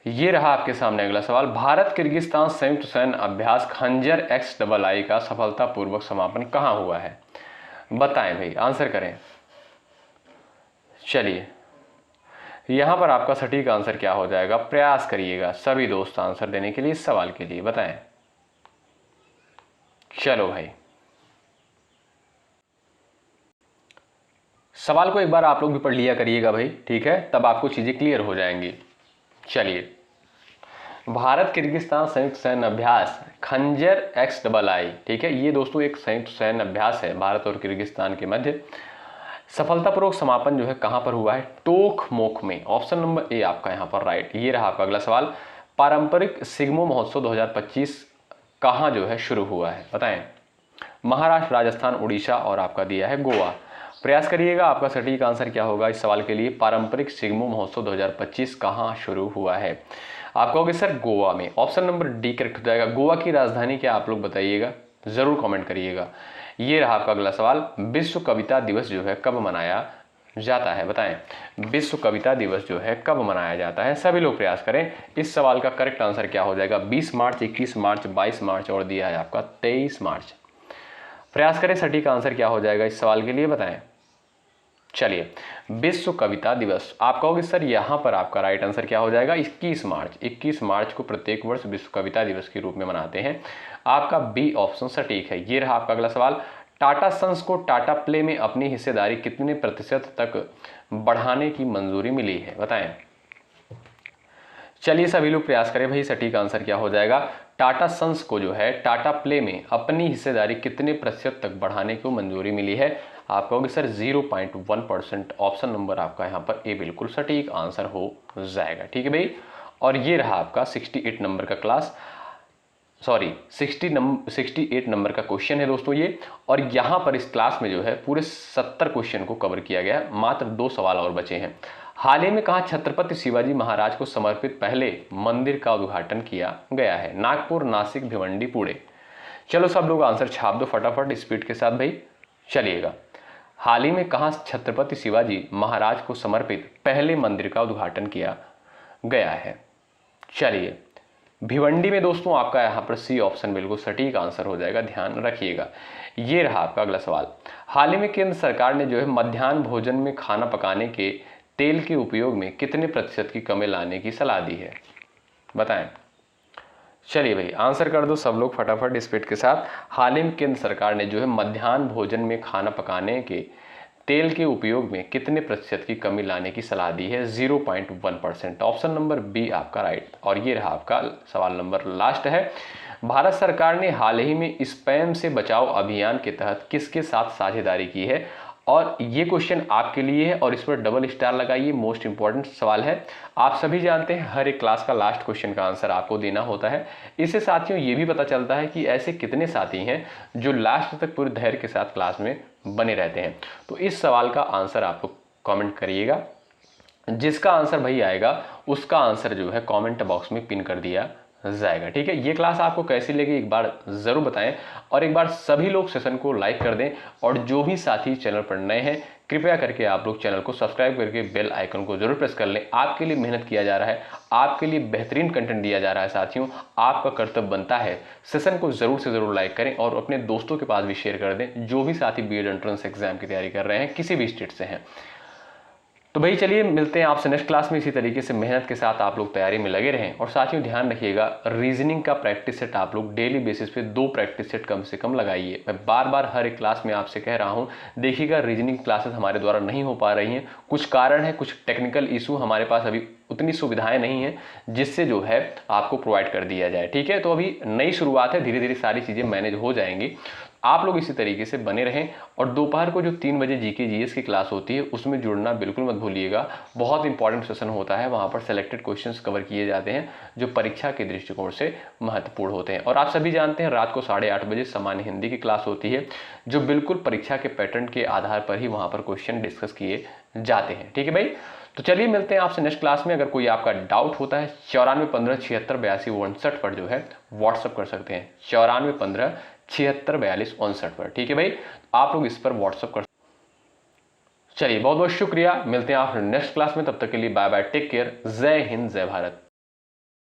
ये रहा आपके सामने अगला सवाल। भारत किर्गिस्तान संयुक्त सैन्य अभ्यास खंजर XII का सफलतापूर्वक समापन कहां हुआ है, बताएं भाई, आंसर करें। चलिए यहां पर आपका सटीक आंसर क्या हो जाएगा, प्रयास करिएगा सभी दोस्त आंसर देने के लिए इस सवाल के लिए, बताएं। चलो भाई सवाल को एक बार आप लोग भी पढ़ लिया करिएगा भाई, ठीक है, तब आपको चीजें क्लियर हो जाएंगी। चलिए, भारत किर्गिस्तान संयुक्त सैन्य अभ्यास खंजर XII, ठीक है, ये दोस्तों एक संयुक्त सैन्य अभ्यास है भारत और किर्गिस्तान के मध्य। सफलतापूर्वक समापन जो है कहां पर हुआ है, टोखमोख में। ऑप्शन नंबर ए आपका यहां पर राइट। ये रहा आपका अगला सवाल। पारंपरिक सिग्मो महोत्सव 2025 कहां जो है शुरू हुआ है, बताएं। महाराष्ट्र, राजस्थान, उड़ीसा और आपका दिया है गोवा। प्रयास करिएगा आपका सटीक आंसर क्या होगा इस सवाल के लिए। पारंपरिक सिगमो महोत्सव 2025 कहाँ शुरू हुआ है? आप कहोगे सर गोवा में। ऑप्शन नंबर डी करेक्ट हो जाएगा। गोवा की राजधानी क्या आप लोग बताइएगा, जरूर कमेंट करिएगा। ये रहा आपका अगला सवाल। विश्व कविता दिवस जो है कब मनाया जाता है? बताएं, विश्व कविता दिवस जो है कब मनाया जाता है? सभी लोग प्रयास करें। इस सवाल का करेक्ट आंसर क्या हो जाएगा? 20 मार्च, 21 मार्च, 22 मार्च और दिया है आपका 23 मार्च। प्रयास करें सटीक आंसर क्या हो जाएगा इस सवाल के लिए, बताएं। चलिए, विश्व कविता दिवस आप कहोगे सर यहाँ पर आपका राइट आंसर क्या हो जाएगा? 21 मार्च। 21 मार्च को प्रत्येक वर्ष विश्व कविता दिवस के रूप में मनाते हैं। आपका बी ऑप्शन सटीक है। ये रहा आपका अगला सवाल। टाटा सन्स को टाटा प्ले में अपनी हिस्सेदारी कितने प्रतिशत तक बढ़ाने की मंजूरी मिली है? बताएं। चलिए सभी लोग प्रयास करें भाई, सटीक आंसर क्या हो जाएगा? टाटा सन्स को जो है टाटा प्ले में अपनी हिस्सेदारी कितने प्रतिशत तक बढ़ाने को मंजूरी मिली है? आप कहोगे सर 0.1%। ऑप्शन नंबर आपका यहाँ पर ए बिल्कुल सटीक आंसर हो जाएगा। ठीक है भाई। और ये रहा आपका 68 नंबर का क्लास, सॉरी 68 नंबर का क्वेश्चन है दोस्तों ये। और यहाँ पर इस क्लास में जो है पूरे 70 क्वेश्चन को कवर किया गया है। मात्र 2 सवाल और बचे हैं। हाल ही में कहाँ छत्रपति शिवाजी महाराज को समर्पित पहले मंदिर का उद्घाटन किया गया है? नागपुर, नासिक, भिवंडी, पुणे। चलो सब लोग आंसर छाप दो फटाफट स्पीड के साथ भाई। चलिएगा, हाल ही में कहाँ छत्रपति शिवाजी महाराज को समर्पित पहले मंदिर का उद्घाटन किया गया है? चलिए, भिवंडी में दोस्तों आपका यहाँ पर सी ऑप्शन बिल्कुल सटीक आंसर हो जाएगा, ध्यान रखिएगा। ये रहा आपका अगला सवाल। हाल ही में केंद्र सरकार ने जो है मध्याह्न भोजन में खाना पकाने के तेल के उपयोग में कितने प्रतिशत की कमी लाने की सलाह दी है? बताएं। चलिए भाई आंसर कर दो सब लोग फटाफट स्पीड के साथ। हाल ही में केंद्र सरकार ने जो है मध्याह्न भोजन में खाना पकाने के तेल के उपयोग में कितने प्रतिशत की कमी लाने की सलाह दी है? 0.1%। ऑप्शन नंबर बी आपका राइट। और ये रहा आपका सवाल नंबर लास्ट है। भारत सरकार ने हाल ही में स्पैम से बचाव अभियान के तहत किसके साथ साझेदारी की है? और ये क्वेश्चन आपके लिए है और इस पर डबल स्टार लगाइए, मोस्ट इंपॉर्टेंट सवाल है। आप सभी जानते हैं हर एक क्लास का लास्ट क्वेश्चन का आंसर आपको देना होता है। इससे साथियों ये भी पता चलता है कि ऐसे कितने साथी हैं जो लास्ट तक पूरे धैर्य के साथ क्लास में बने रहते हैं। तो इस सवाल का आंसर आप लोग कॉमेंट करिएगा। जिसका आंसर भाई आएगा उसका आंसर जो है कॉमेंट बॉक्स में पिन कर दिया जाएगा। ठीक है, ये क्लास आपको कैसी लगी एक बार जरूर बताएं और एक बार सभी लोग सेशन को लाइक कर दें। और जो भी साथी चैनल पर नए हैं कृपया करके आप लोग चैनल को सब्सक्राइब करके बेल आइकन को जरूर प्रेस कर लें। आपके लिए मेहनत किया जा रहा है, आपके लिए बेहतरीन कंटेंट दिया जा रहा है साथियों। आपका कर्तव्य बनता है सेशन को जरूर से जरूर लाइक करें और अपने दोस्तों के पास भी शेयर कर दें जो भी साथी बीएड एंट्रेंस एग्जाम की तैयारी कर रहे हैं, किसी भी स्टेट से हैं। तो भाई चलिए मिलते हैं आपसे नेक्स्ट क्लास में। इसी तरीके से मेहनत के साथ आप लोग तैयारी में लगे रहें। और साथियों ध्यान रखिएगा रीजनिंग का प्रैक्टिस सेट आप लोग डेली बेसिस पे 2 प्रैक्टिस सेट कम से कम लगाइए। मैं बार बार हर एक क्लास में आपसे कह रहा हूं, देखिएगा रीजनिंग क्लासेस हमारे द्वारा नहीं हो पा रही हैं। कुछ कारण है, कुछ टेक्निकल इशू, हमारे पास अभी उतनी सुविधाएं नहीं है जिससे जो है आपको प्रोवाइड कर दिया जाए। ठीक है, तो अभी नई शुरुआत है, धीरे धीरे सारी चीजें मैनेज हो जाएंगी। आप लोग इसी तरीके से बने रहें। और दोपहर को जो 3 बजे जीके जीएस की क्लास होती है उसमें जुड़ना बिल्कुल मत भूलिएगा। बहुत इंपॉर्टेंट सेशन होता है, वहां पर सेलेक्टेड क्वेश्चंस कवर किए जाते हैं जो परीक्षा के दृष्टिकोण से महत्वपूर्ण होते हैं। और आप सभी जानते हैं रात को 8:30 बजे सामान्य हिंदी की क्लास होती है जो बिल्कुल परीक्षा के पैटर्न के आधार पर ही वहां पर क्वेश्चन डिस्कस किए जाते हैं। ठीक है भाई, तो चलिए मिलते हैं आपसे नेक्स्ट क्लास में। अगर कोई आपका डाउट होता है 9415768259 पर जो है व्हाट्सअप कर सकते हैं। 9415768259 पर। ठीक है भाई, आप लोग इस पर व्हाट्सअप कर। चलिए बहुत बहुत शुक्रिया, मिलते हैं आप नेक्स्ट क्लास में। तब तक के लिए बाय बाय, टेक केयर, जय हिंद, जय भारत।